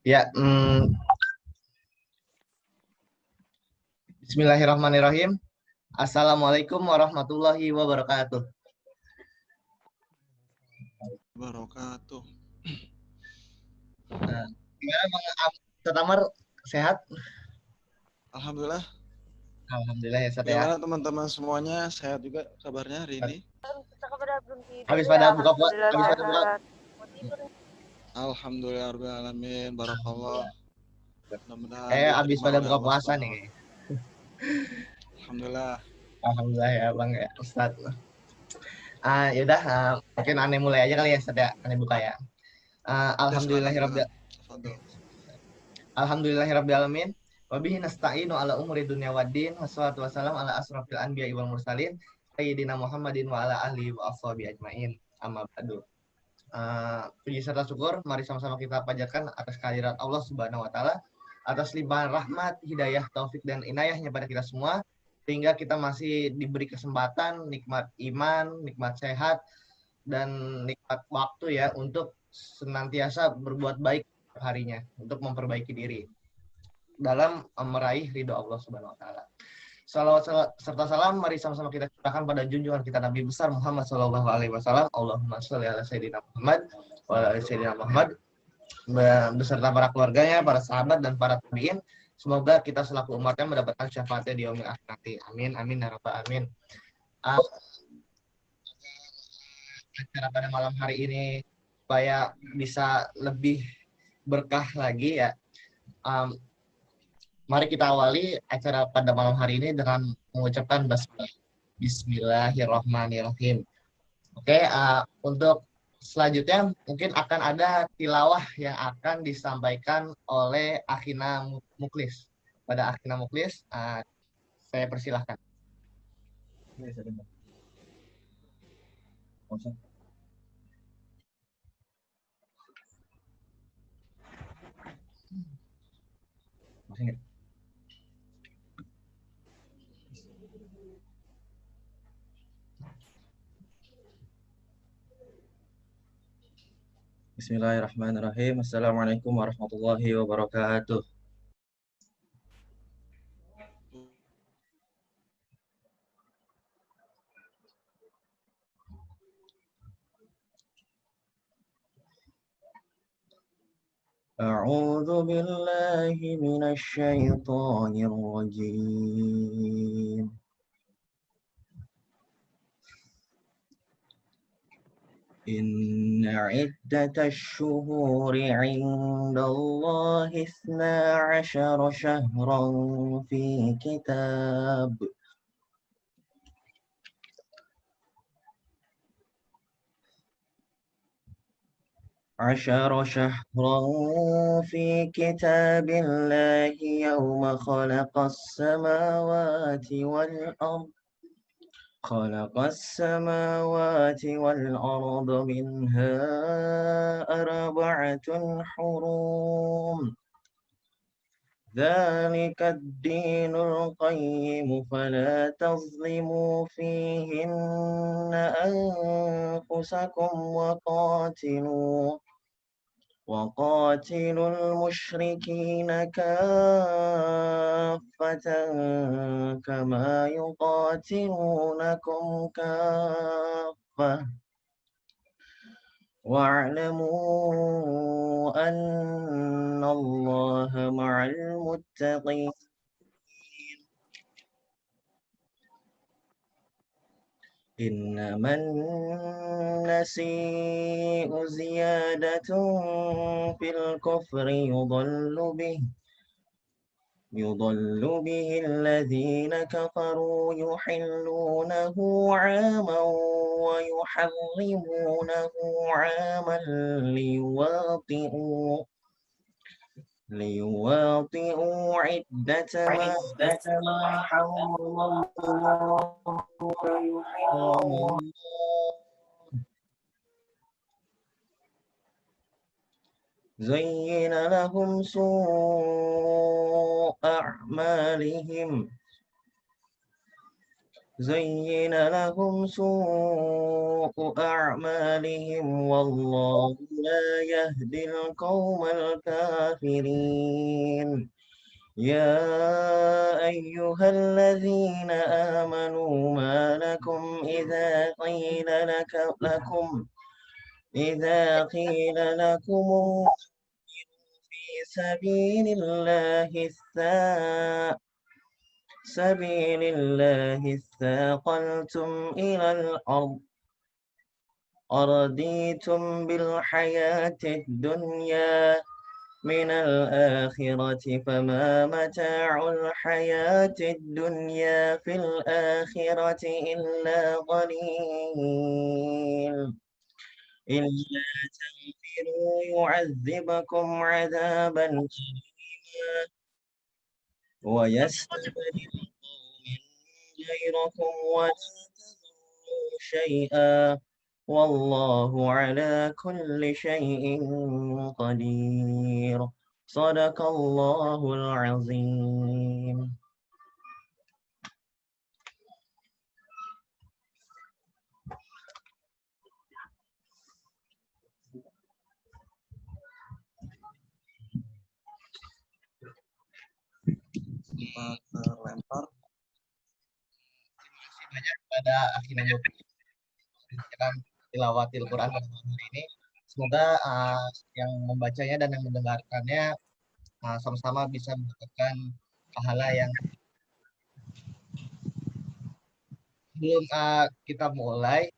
Ya, Bismillahirrahmanirrahim. Assalamualaikum warahmatullahi wabarakatuh. Wabarakatuh. Gimana Bang Ustaz Amar, sehat? Alhamdulillah. Alhamdulillah ya Ustaz ya. Bagaimana teman-teman semuanya? Sehat juga kabarnya hari ini? Habis pada buka puasa, habis pada buka. Alhamdulillah rabbil alamin. Barakallah. Mudah-mudahan Habis diterima pada oleh buka Allah puasa Subhanahu wa nih. taala. Alhamdulillah. Alhamdulillah ya Bang ya Ustaz. Yaudah, mungkin aneh mulai aja kali ya Ustaz ya, aneh buka ya. Ya, silakan. Oke. Alhamdulillahirabbil alamin. Wa bihi nasta'inu ala umuri dunya waddin. Wassalatu wassalamu ala asrofil anbiya'i wal mursalin sayyidina Muhammadin wa ala ahli wa ashabi ajmain. Amma ba'du. Puji serta syukur mari sama-sama kita panjatkan atas kehadirat Allah Subhanahu wa taala, atas limpahan rahmat, hidayah, taufik dan inayahnya pada kita semua, sehingga kita masih diberi kesempatan nikmat iman, nikmat sehat dan nikmat waktu ya untuk senantiasa berbuat baik harinya untuk memperbaiki diri dalam meraih ridho Allah Subhanahu wa taala. Salawat serta salam mari sama-sama kita curahkan pada junjungan kita Nabi besar Muhammad Shallallahu alaihi wasallam. Allahumma sholli ala sayyidina Muhammad wa ala ali sayyidina Muhammad, beserta para keluarganya, para sahabat dan para tabi'in. Semoga kita selaku umatnya mendapatkan syafaatnya di yaumil akhir nanti. Amin amin ya rabbal alamin. Acara pada malam hari ini supaya bisa lebih berkah lagi ya. Mari kita awali acara pada malam hari ini dengan mengucapkan Bismillahirrahmanirrahim. Oke, untuk selanjutnya mungkin akan ada tilawah yang akan disampaikan oleh Akhina Muklis. Pada Akhina Muklis, saya persilahkan. Bismillahirrahmanirrahim. Assalamualaikum warahmatullahi wabarakatuh. A'udzu billahi minasy syaithanir rajim. إن عدة الشهور عند الله 12 شهرا في كتاب الله يوم خلق السماوات والأرض منها 4 حرم ذلك الدين القيم فلا تظلموا فيهن أنفسكم وقاتلوا المشركين كافة كما يقاتلونكم كافة واعلموا أن الله مع المتقين إنما النسيء زيادة في الكفر يضل به الذين كفروا يحلونه عاما ويحرمونه عاما ليواطئوا عدة ما حرم الله ويحرموا زين لهم سوء أعمالهم زين لهم سوء أعمالهم والله لا يهدي القوم الكافرين يا أيها الذين آمنوا ما لكم إذا قيل لكم في سبيل الله اثاقلتم إلى الأرض أرضيتم بالحياة الدنيا من الآخرة فما متاع الحياة الدنيا في الآخرة إلا قليل إلا تغفروا يعذبكم عذابا أليما ويستبدل قوما غيركم ولا تضروا شيئا والله على كل شيء قدير صدق الله العظيم. Sempat terlempar. Terima kasih banyak kepada akhirnya dalam tilawatil Quran pada malam hari ini. Semoga yang membacanya dan yang mendengarkannya sama-sama bisa mendapatkan pahala yang sebelum kita mulai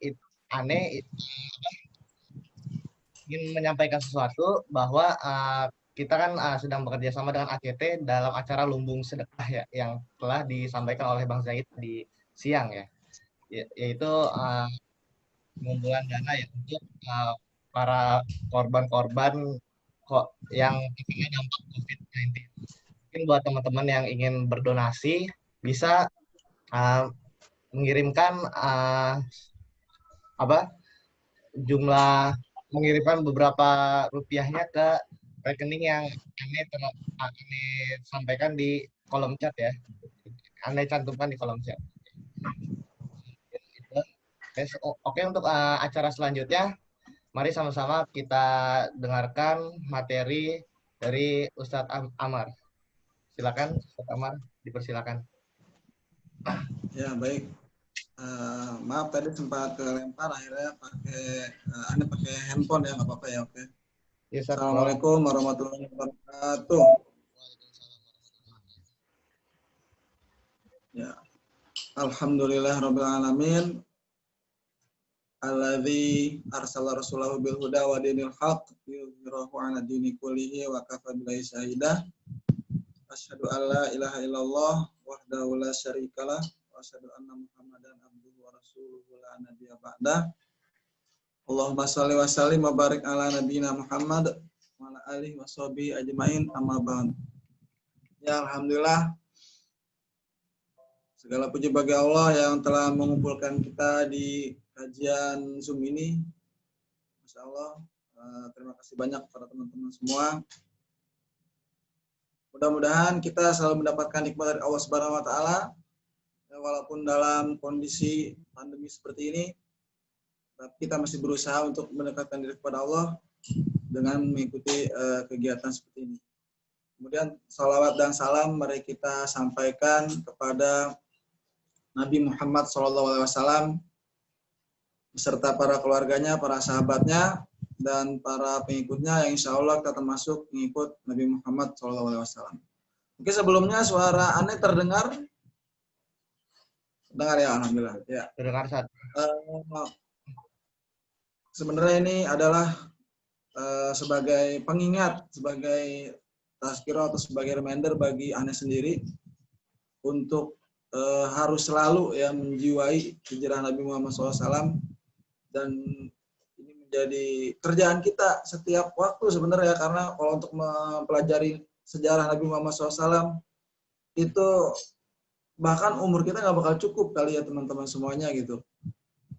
ingin menyampaikan sesuatu bahwa kita kan sedang bekerja sama dengan ACT dalam acara Lumbung Sedekah ya yang telah disampaikan oleh Bang Zaid di siang ya, yaitu pengumpulan dana ya untuk para korban-korban yang terkena dampak COVID-19. Mungkin buat teman-teman yang ingin berdonasi bisa mengirimkan mengirimkan beberapa rupiahnya ke rekening yang kami sampaikan di kolom chat ya. Anda cantumkan di kolom chat. Oke, untuk acara selanjutnya, mari sama-sama kita dengarkan materi dari Ustadz Amar. Silakan, Ustadz Amar, dipersilakan. Ya, baik. Maaf tadi sempat kelempar, akhirnya Anda pakai handphone ya, nggak apa-apa ya, oke. Ya, Assalamualaikum warahmatullahi wabarakatuh. Ya, alhamdulillah rabbil alamin. Alladzi arsala rasulahu bil huda wa dinil haqq yudhhirahu 'ala dini kullihi wa kafa billahi shahida. Asyhadu an la ilaha illallah wahdahu la syarikalah wa asyhadu anna Muhammadan abduhu wa rasuluhu la nabiyya ba'dah. Allahumma shalli wa sallim wa barik ala nabiyina Muhammad wa ala alihi wa sahbihi ajmain amma ba'd. Ya, alhamdulillah. Segala puji bagi Allah yang telah mengumpulkan kita di kajian Zoom ini. Masya Allah, terima kasih banyak kepada teman-teman semua. Mudah-mudahan kita selalu mendapatkan nikmat dari Allah Subhanahu wa Ta'ala, walaupun dalam kondisi pandemi seperti ini, tapi kita masih berusaha untuk mendekatkan diri kepada Allah dengan mengikuti kegiatan seperti ini. Kemudian salawat dan salam mari kita sampaikan kepada Nabi Muhammad SAW beserta para keluarganya, para sahabatnya, dan para pengikutnya yang insya Allah kita termasuk pengikut Nabi Muhammad SAW. Oke, sebelumnya suara aneh terdengar? Dengar ya, alhamdulillah. Ya. Terdengar saat. Sebenarnya ini adalah sebagai pengingat, sebagai tazkirah atau sebagai reminder bagi aneh sendiri untuk harus selalu ya menjiwai hijrah Nabi Muhammad SAW, dan ini menjadi kerjaan kita setiap waktu sebenarnya, karena kalau untuk mempelajari sejarah Nabi Muhammad SAW itu bahkan umur kita nggak bakal cukup kali ya teman-teman semuanya gitu,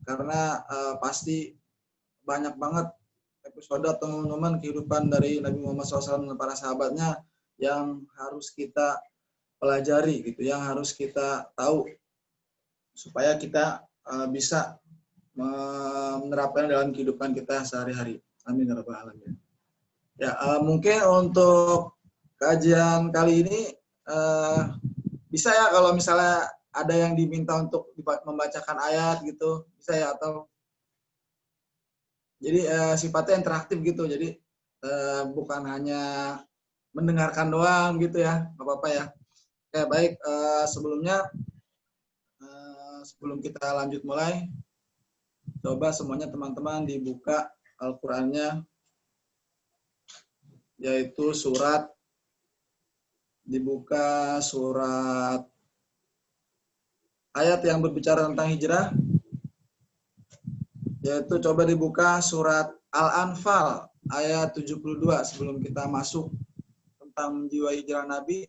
karena pasti banyak banget episode atau momen-momen kehidupan dari Nabi Muhammad SAW dan para sahabatnya yang harus kita pelajari gitu, yang harus kita tahu. supaya kita bisa menerapkan dalam kehidupan kita sehari-hari. Amin ya rabbal alamin. Ya, mungkin untuk kajian kali ini bisa ya kalau misalnya ada yang diminta untuk membacakan ayat gitu, bisa ya, atau jadi sifatnya interaktif gitu. Jadi bukan hanya mendengarkan doang gitu ya, nggak apa-apa ya. Oke, baik, sebelumnya sebelum kita lanjut mulai, coba semuanya teman-teman dibuka Al-Qur'annya, yaitu dibuka surat ayat yang berbicara tentang hijrah, yaitu coba dibuka surat Al-Anfal ayat 72 sebelum kita masuk tentang menjiwai hijrah Nabi.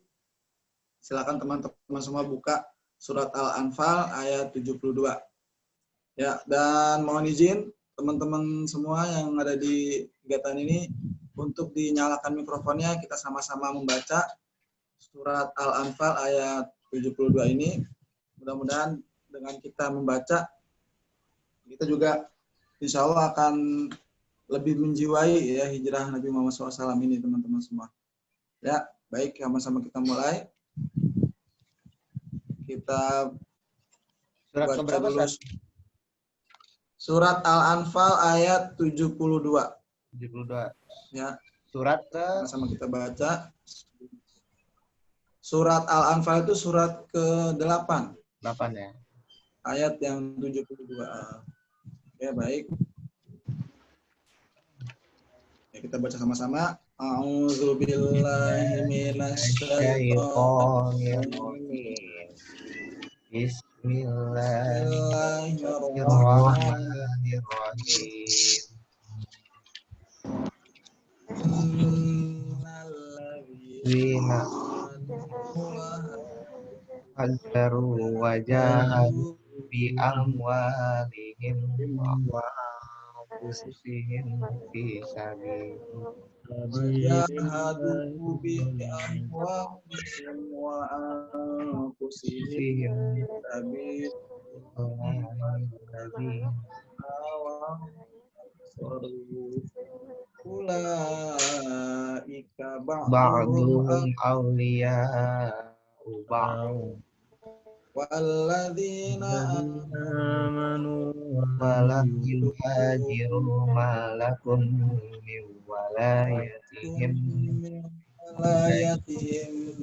Silakan teman-teman semua buka surat Al-Anfal ayat 72. Ya, dan mohon izin teman-teman semua yang ada di kegiatan ini untuk dinyalakan mikrofonnya, kita sama-sama membaca surat Al-Anfal ayat 72 ini. Mudah-mudahan dengan kita membaca, kita juga insya Allah akan lebih menjiwai ya hijrah Nabi Muhammad SAW ini, teman-teman semua. Ya, baik, sama-sama kita mulai. Kita Surat baca keberapa, dulu Ustaz? surat Al-Anfal ayat 72. 72. Ya, Surat ke sama-sama kita baca. Surat Al-Anfal itu surat ke-8. 8 ya. Ayat yang 72. Ya, baik. Ya, kita baca sama-sama. A'udzubillahi minasyaitonir Bismillahirrahmanirrahim. Zina hajaru wajahadu bi amwalihim wa anfusihim fi sabilillah. wajahadu bi amwalihim wa anfusihim sabil ulaika Ba'duhum awliya'u ba'd walladzina amanu walam yuhajiru malakum min walayatihim walayatihim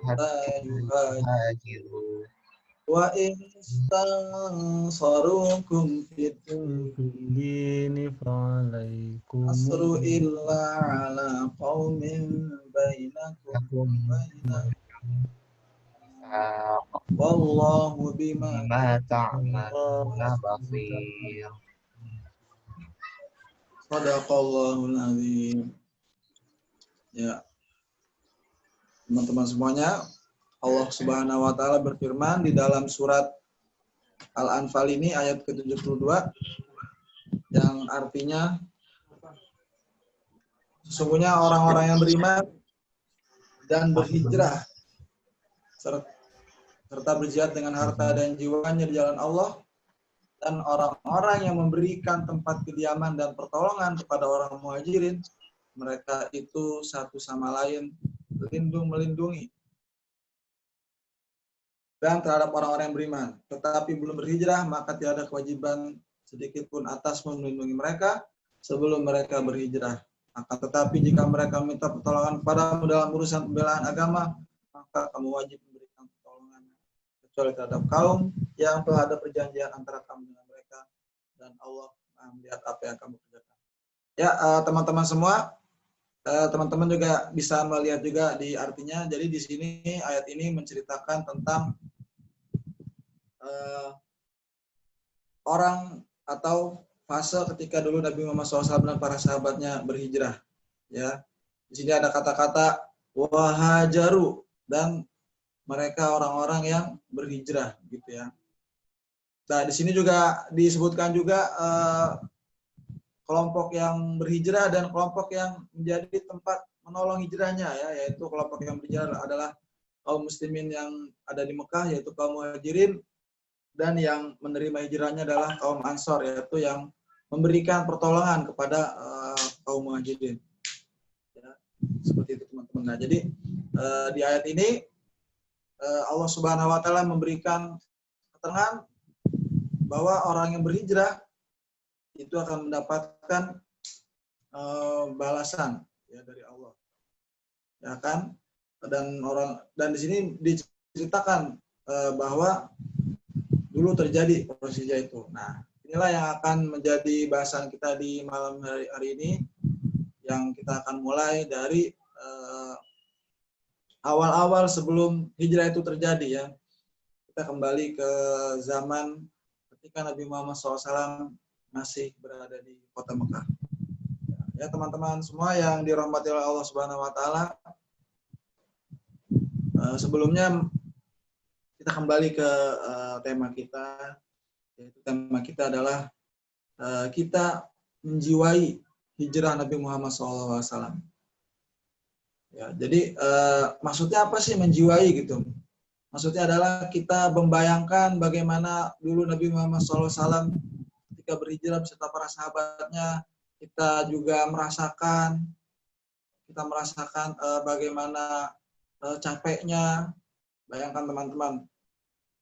hatta yuhajiru wa instansarukum fit dini fa'alaikum asru illa ala qaumin bainakum wallahu bima ta'maluna basir. Shadaqallahul azim. Ya, teman-teman semuanya, Allah Subhanahu wa taala berfirman di dalam surat Al-Anfal ini ayat ke-72 yang artinya sesungguhnya orang-orang yang beriman dan berhijrah serta berjihad dengan harta dan jiwanya di jalan Allah, dan orang-orang yang memberikan tempat kediaman dan pertolongan kepada orang muhajirin, mereka itu satu sama lain melindungi. Dan terhadap orang-orang yang beriman, tetapi belum berhijrah, maka tidak ada kewajiban sedikit pun atasmu melindungi mereka sebelum mereka berhijrah. Akan tetapi jika mereka minta pertolongan kepadamu dalam urusan pembelaan agama, maka kamu wajib memberikan pertolongan, kecuali terhadap kaum yang telah ada perjanjian antara kamu dengan mereka, dan Allah melihat apa yang kamu kerjakan. Ya, teman-teman semua, teman-teman juga bisa melihat juga di artinya. Jadi di sini ayat ini menceritakan tentang orang atau fase ketika dulu Nabi Muhammad SAW dan para sahabatnya berhijrah. Ya, di sini ada kata-kata wahajaru, dan mereka orang-orang yang berhijrah, gitu ya. Nah, di sini juga disebutkan juga kelompok yang berhijrah dan kelompok yang menjadi tempat menolong hijrahnya, ya, yaitu kelompok yang berhijrah adalah kaum muslimin yang ada di Mekah, yaitu kaum muhajirin, dan yang menerima hijrahnya adalah kaum Ansor, yaitu yang memberikan pertolongan kepada kaum muhajirin. Ya, seperti itu teman-teman. Nah, jadi di ayat ini Allah Subhanahu wa taala memberikan keterangan bahwa orang yang berhijrah itu akan mendapatkan balasan ya dari Allah. Ya kan? Dan di sini diceritakan bahwa dulu terjadi proses hijrah itu. Nah, inilah yang akan menjadi bahasan kita di malam hari ini, yang kita akan mulai dari awal-awal sebelum hijrah itu terjadi ya. Kita kembali ke zaman ketika Nabi Muhammad SAW masih berada di kota Mekah. Ya teman-teman semua yang dirahmati oleh Allah Subhanahu Wa Taala, sebelumnya kita kembali ke tema kita, yaitu tema kita adalah kita menjiwai hijrah Nabi Muhammad SAW. Ya, jadi maksudnya apa sih menjiwai gitu? Maksudnya adalah kita membayangkan bagaimana dulu Nabi Muhammad SAW ketika berhijrah beserta para sahabatnya. Kita juga merasakan bagaimana capeknya. Bayangkan teman-teman,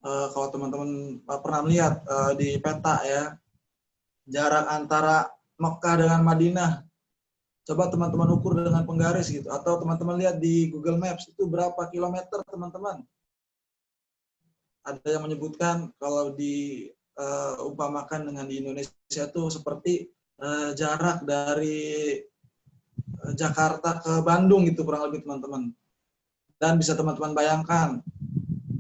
kalau teman-teman pernah melihat di peta ya, jarak antara Mekah dengan Madinah. Coba teman-teman ukur dengan penggaris gitu, atau teman-teman lihat di Google Maps itu berapa kilometer teman-teman. Ada yang menyebutkan kalau diumpamakan dengan di Indonesia itu seperti jarak dari Jakarta ke Bandung gitu kurang lebih teman-teman. Dan bisa teman-teman bayangkan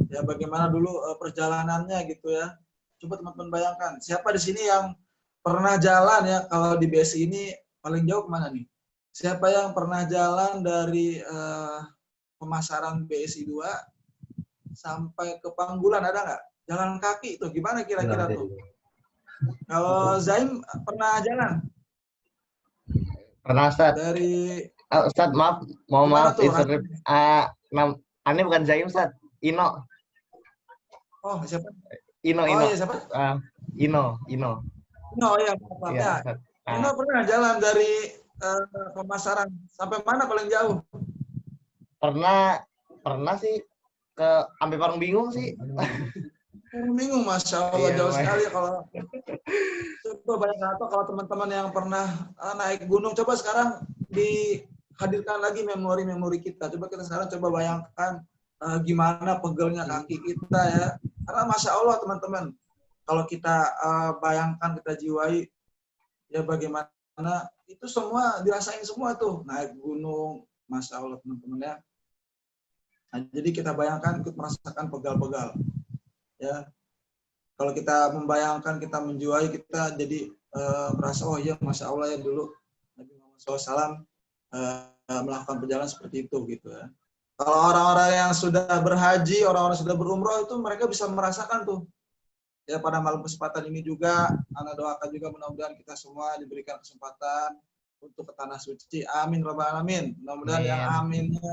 ya bagaimana dulu perjalanannya gitu ya. Coba teman-teman bayangkan, siapa di sini yang pernah jalan ya, kalau di BSI ini paling jauh kemana nih? Siapa yang pernah jalan dari pemasaran BSI 2 sampai ke Panggulan, ada nggak? Jalan kaki itu gimana kira-kira tuh? Kalau Zaim pernah jalan? Pernah, Ustaz. Dari Ustaz, maaf, maaf, tuh, Aneh bukan Zaim, Ustaz. Ino. Oh, siapa? Ino. Iya, siapa? Ino, ya, ya. Ino pernah jalan dari pemasaran sampai mana paling jauh? Pernah sih ke sampai Parung Bingung sih. Bingung, Masya Allah, Iya, jauh sekali. Kalau coba bayangkan, atau kalau teman-teman yang pernah naik gunung, coba sekarang dihadirkan lagi memori-memori kita. Coba kita sekarang coba bayangkan gimana pegelnya kaki kita ya. Karena Masya Allah teman-teman, kalau kita bayangkan, kita jiwai, ya bagaimana itu semua dirasain semua tuh, naik gunung, Masya Allah teman-teman ya. Nah, jadi kita bayangkan, ikut merasakan pegal-pegal. Ya, kalau kita membayangkan, kita menjiwai, kita jadi merasa oh iya Masya Allah ya dulu Nabi Muhammad SAW melakukan perjalanan seperti itu gitu ya. Kalau orang-orang yang sudah berhaji, orang-orang sudah berumroh itu mereka bisa merasakan tuh. Ya pada malam kesempatan ini juga, Ana doakan juga mudah-mudahan kita semua diberikan kesempatan untuk ke tanah suci. Amin Rabbal Alamin. Mudah-mudahan yang aminnya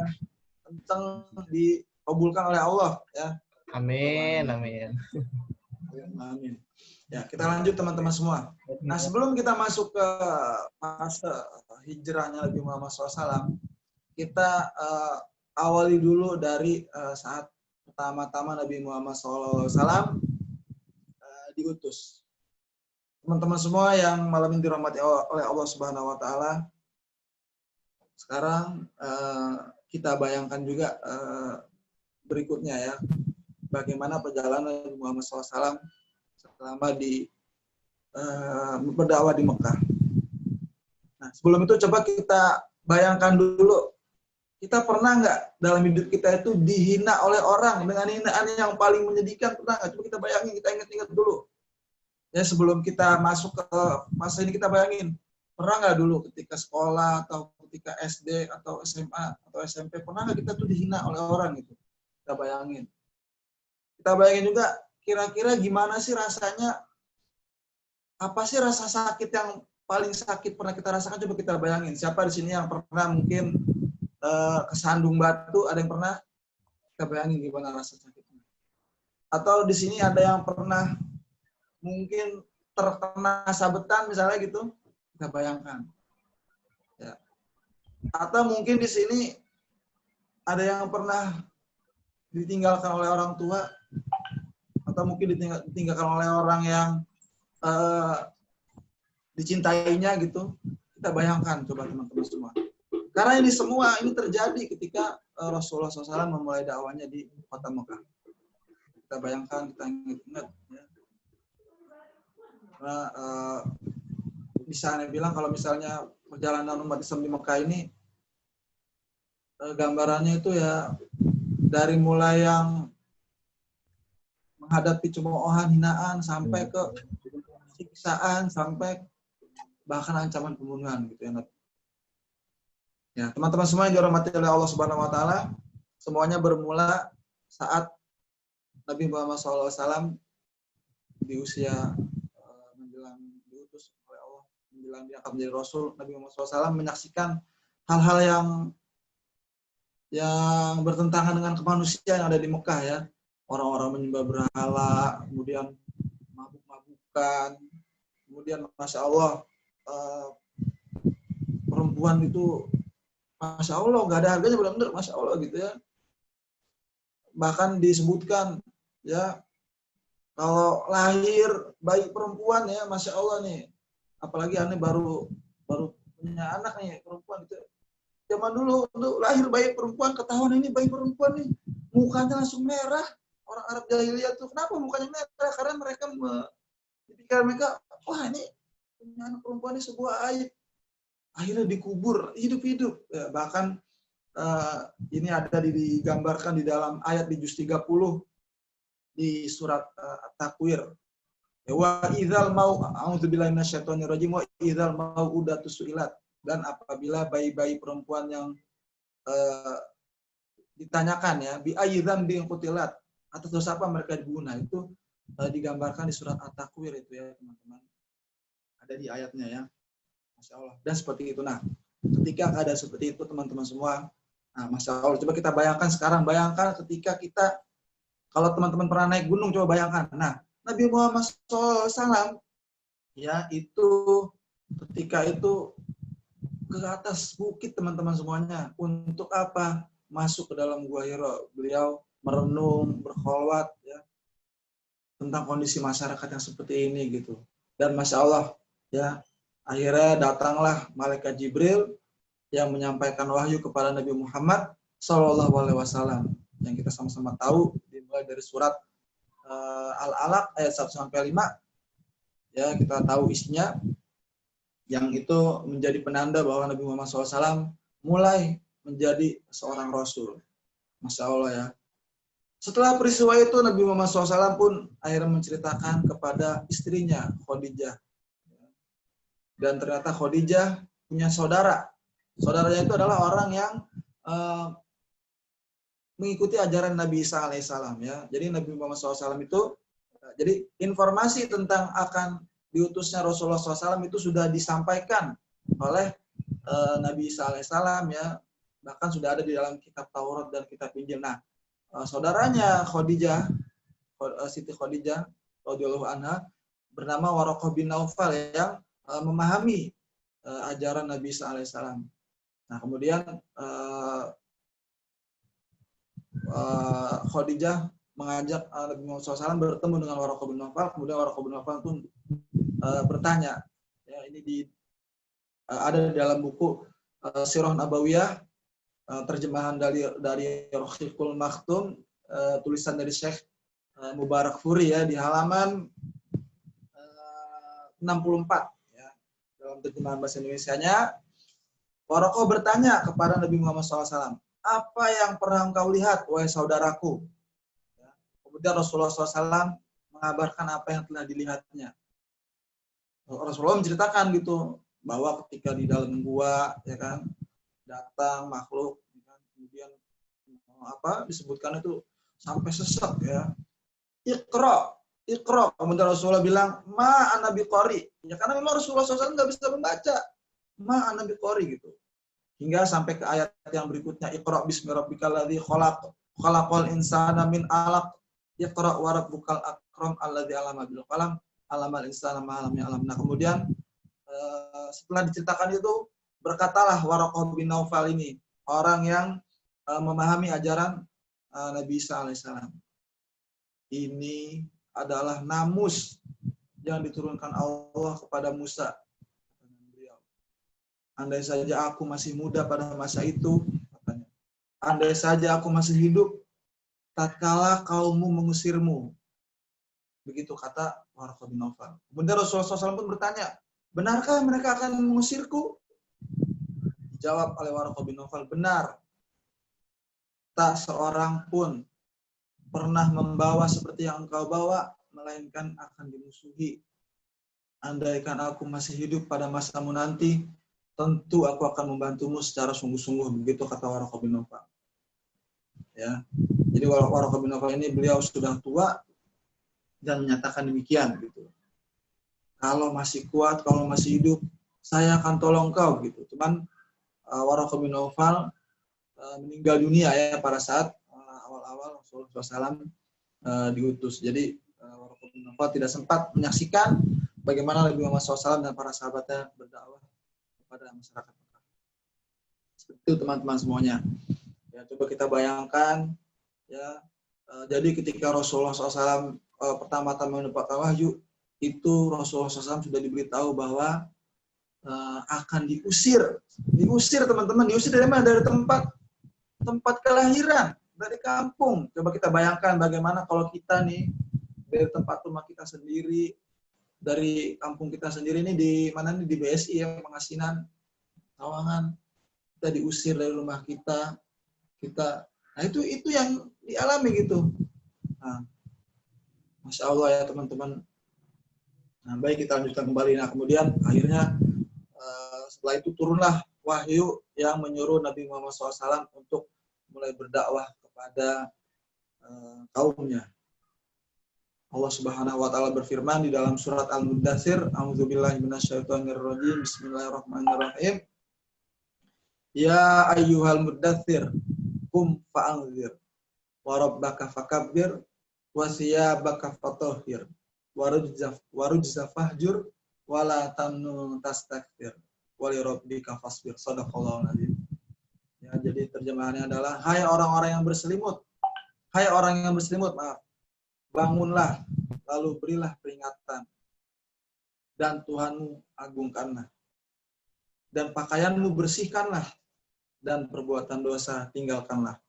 kenceng dikabulkan oleh Allah ya. Amin. Amin. Ya, kita lanjut teman-teman semua. Nah, sebelum kita masuk ke fase hijrahnya Nabi Muhammad SAW, kita awali dulu dari saat pertama-tama Nabi Muhammad SAW diutus. Teman-teman semua yang malam ini dirahmati oleh Allah Subhanahu Wa Taala, sekarang kita bayangkan juga berikutnya ya. Bagaimana perjalanan Nabi Muhammad SAW selama berdakwah di Mekah. Nah, sebelum itu coba kita bayangkan dulu, kita pernah nggak dalam hidup kita itu dihina oleh orang dengan hinaan yang paling menyedihkan? Pernah nggak? Coba kita bayangin, kita ingat-ingat dulu. Ya sebelum kita masuk ke masa ini, kita bayangin, pernah nggak dulu ketika sekolah atau ketika SD atau SMA atau SMP, pernah nggak kita tuh dihina oleh orang gitu? Kita bayangin. Kita bayangin juga kira-kira gimana sih rasanya, apa sih rasa sakit yang paling sakit pernah kita rasakan? Coba kita bayangin. Siapa di sini yang pernah mungkin kesandung batu? Ada yang pernah? Kita bayangin gimana rasa sakitnya. Atau di sini ada yang pernah mungkin terkena sabetan misalnya gitu, kita bayangkan. Ya. Atau mungkin di sini ada yang pernah ditinggalkan oleh orang tua, atau mungkin ditinggalkan oleh orang yang dicintainya gitu. Kita bayangkan coba teman-teman semua. Karena ini semua ini terjadi ketika Rasulullah SAW memulai dakwahnya di kota Mekah. Kita bayangkan, kita ingat-ingat. Ya. Karena misalnya bilang kalau misalnya perjalanan umat Islam di Mekah ini gambarannya itu ya dari mulai yang menghadapi cemoohan, hinaan, sampai ke siksaan, sampai bahkan ancaman pembunuhan gitu ya. Ya, teman-teman semua yang dirahmati oleh Allah Subhanahu wa taala, semuanya bermula saat Nabi Muhammad SAW di usia menjelang diutus oleh Allah, menjelang diangkat menjadi Rasul. Nabi Muhammad SAW menyaksikan hal-hal yang bertentangan dengan kemanusiaan yang ada di Mekah ya. Orang-orang menyembah berhala, kemudian mabuk-mabukan, kemudian Masya Allah perempuan itu Masya Allah, nggak ada harganya, benar-benar Masya Allah gitu ya. Bahkan disebutkan ya, kalau lahir bayi perempuan ya, Masya Allah nih. Apalagi aneh baru punya anak nih, perempuan gitu. Zaman dulu untuk lahir bayi perempuan, ketahuan ini bayi perempuan nih, mukanya langsung merah. Orang Arab jahiliyah tuh, kenapa mukanya merah? Karena mereka dipikir mereka, wah ini punya anak perempuan ini sebuah aib. Akhirnya dikubur hidup-hidup. Ya, bahkan ini ada digambarkan di dalam ayat di juz 30 di surat At-Takwir. Wa idzal mau a'udzubillahi minasyaitonir rajim wa idzal mau'udatu su'ilat. Dan apabila bayi-bayi perempuan yang ditanyakan ya, bi aydzam bi qutilat, atas dosa apa mereka dibunuh, itu digambarkan di surat At-Takwir itu ya, teman-teman. Ada di ayatnya ya. Masya Allah. Dan seperti itu. Nah, ketika ada seperti itu teman-teman semua, nah Masya Allah, coba kita bayangkan sekarang, bayangkan ketika kita, kalau teman-teman pernah naik gunung, coba bayangkan. Nah, Nabi Muhammad SAW, ya itu ketika itu ke atas bukit teman-teman semuanya. Untuk apa? Masuk ke dalam Gua Hira. Beliau merenung, berkholwat, ya, tentang kondisi masyarakat yang seperti ini gitu. Dan Masya Allah, ya, akhirnya datanglah malaikat Jibril yang menyampaikan wahyu kepada Nabi Muhammad SAW yang kita sama-sama tahu dimulai dari surat Al-Alaq ayat 1-5. Ya, kita tahu isinya, yang itu menjadi penanda bahwa Nabi Muhammad SAW mulai menjadi seorang Rasul. Masya Allah ya. Setelah peristiwa itu Nabi Muhammad SAW pun akhirnya menceritakan kepada istrinya Khadijah. Dan ternyata Khadijah punya saudara. Saudaranya itu adalah orang yang mengikuti ajaran Nabi Isa alaihissalam ya. Jadi Nabi Muhammad SAW itu, jadi informasi tentang akan diutusnya Rasulullah SAW itu sudah disampaikan oleh Nabi Isa alaihissalam ya. Bahkan sudah ada di dalam kitab Taurat dan kitab Injil. Nah, saudaranya Khadijah, Siti Khadijah radhiyallahu anha, bernama Waraqah bin Naufal yang memahami ajaran Nabi Isa alaihissalam. Nah, kemudian Khadijah mengajak Nabi Muhammad SAW bertemu dengan Waraqah bin Naufal. Kemudian Waraqah bin Naufal pun bertanya. Ya, ini ada di dalam buku Sirah Nabawiyah, terjemahan dari Rohikul Maktum, tulisan dari Syekh Mubarak Furi ya, di halaman 64. Dalam terjemahan bahasa Indonesianya, Waraqah bertanya kepada Nabi Muhammad SAW, apa yang pernah engkau lihat, wahai saudaraku? Ya. Kemudian Rasulullah SAW mengabarkan apa yang telah dilihatnya. Rasulullah menceritakan gitu, bahwa ketika di dalam gua, ya kan, datang makhluk, ya kan, kemudian disebutkan itu sampai sesek ya. Iqra. Kemudian Rasulullah bilang, ma ana biqari. Ya, karena memang Rasulullah SAW nggak bisa membaca. Ma ana biqari gitu. Hingga sampai ke ayat yang berikutnya, Iqra bismi rabbikal ladzi khalaq. Khalaqal insana min 'alaq. Iqra wa rabbukal akram alladzi 'allama bil qalam 'allamal insana ma lam ya'lam. Nah, kemudian setelah diceritakan itu berkatalah Waraqah bin Naufal ini, orang yang memahami ajaran Nabi Isa alaihissalam. Ini adalah namus yang diturunkan Allah kepada Musa. Andai saja aku masih muda pada masa itu, katanya. Andai saja aku masih hidup tatkala kaummu mengusirmu. Begitu kata Waraqah bin Naufal. Kemudian Rasulullah SAW pun bertanya, benarkah mereka akan mengusirku? Dijawab oleh Waraqah bin Naufal, benar. Tak seorang pun pernah membawa seperti yang engkau bawa, melainkan akan dimusuhi. Andaikan aku masih hidup pada masamu nanti, tentu aku akan membantumu secara sungguh-sungguh. Begitu kata Waraqah bin Naufal. Ya, jadi Waraqah bin Naufal ini beliau sudah tua dan menyatakan demikian gitu. Kalau masih kuat, kalau masih hidup, saya akan tolong kau gitu. Cuman Waraqah bin Naufal meninggal dunia ya pada saat awal-awal Rasulullah SAW diutus. Jadi Waraqah bin Naufal tidak sempat menyaksikan bagaimana Nabi Muhammad SAW dan para sahabatnya berdakwah kepada masyarakat. Seperti itu teman-teman semuanya. Ya, coba kita bayangkan ya. Jadi ketika Rasulullah SAW pertama-tama mendapatkan wahyu, itu Rasulullah SAW sudah diberitahu bahwa akan diusir teman-teman, diusir dari mana? Dari tempat kelahiran, dari kampung. Coba kita bayangkan bagaimana kalau kita nih dari tempat rumah kita sendiri, dari kampung kita sendiri nih di mana nih, di BSI ya, Pengasinan, Sawangan, kita diusir dari rumah kita, nah itu yang dialami gitu. Nah, Masya Allah ya teman-teman. Nah, baik, kita lanjutkan kembali. Nah, kemudian akhirnya setelah itu turunlah wahyu yang menyuruh Nabi Muhammad SAW untuk mulai berdakwah kepada kaumnya. Allah Subhanahu wa taala berfirman di dalam surat Al-Muddatsir, A'udzubillahi minasyaitonirrajim, Bismillahirrahmanirrahim. Ya ayyuhal muddatsir, qum fa'anzir, wa rabbaka fakabbir, wa thiyabaka fatahhir, wa rujza fahjur, wa la tamnun tastakbir, wa li rabbika fasbir. Shadaqallahul azim. Ya, jadi terjemahannya adalah, hai orang-orang yang berselimut, maaf, bangunlah, lalu berilah peringatan, dan Tuhanmu agungkanlah, dan pakaianmu bersihkanlah, dan perbuatan dosa tinggalkanlah,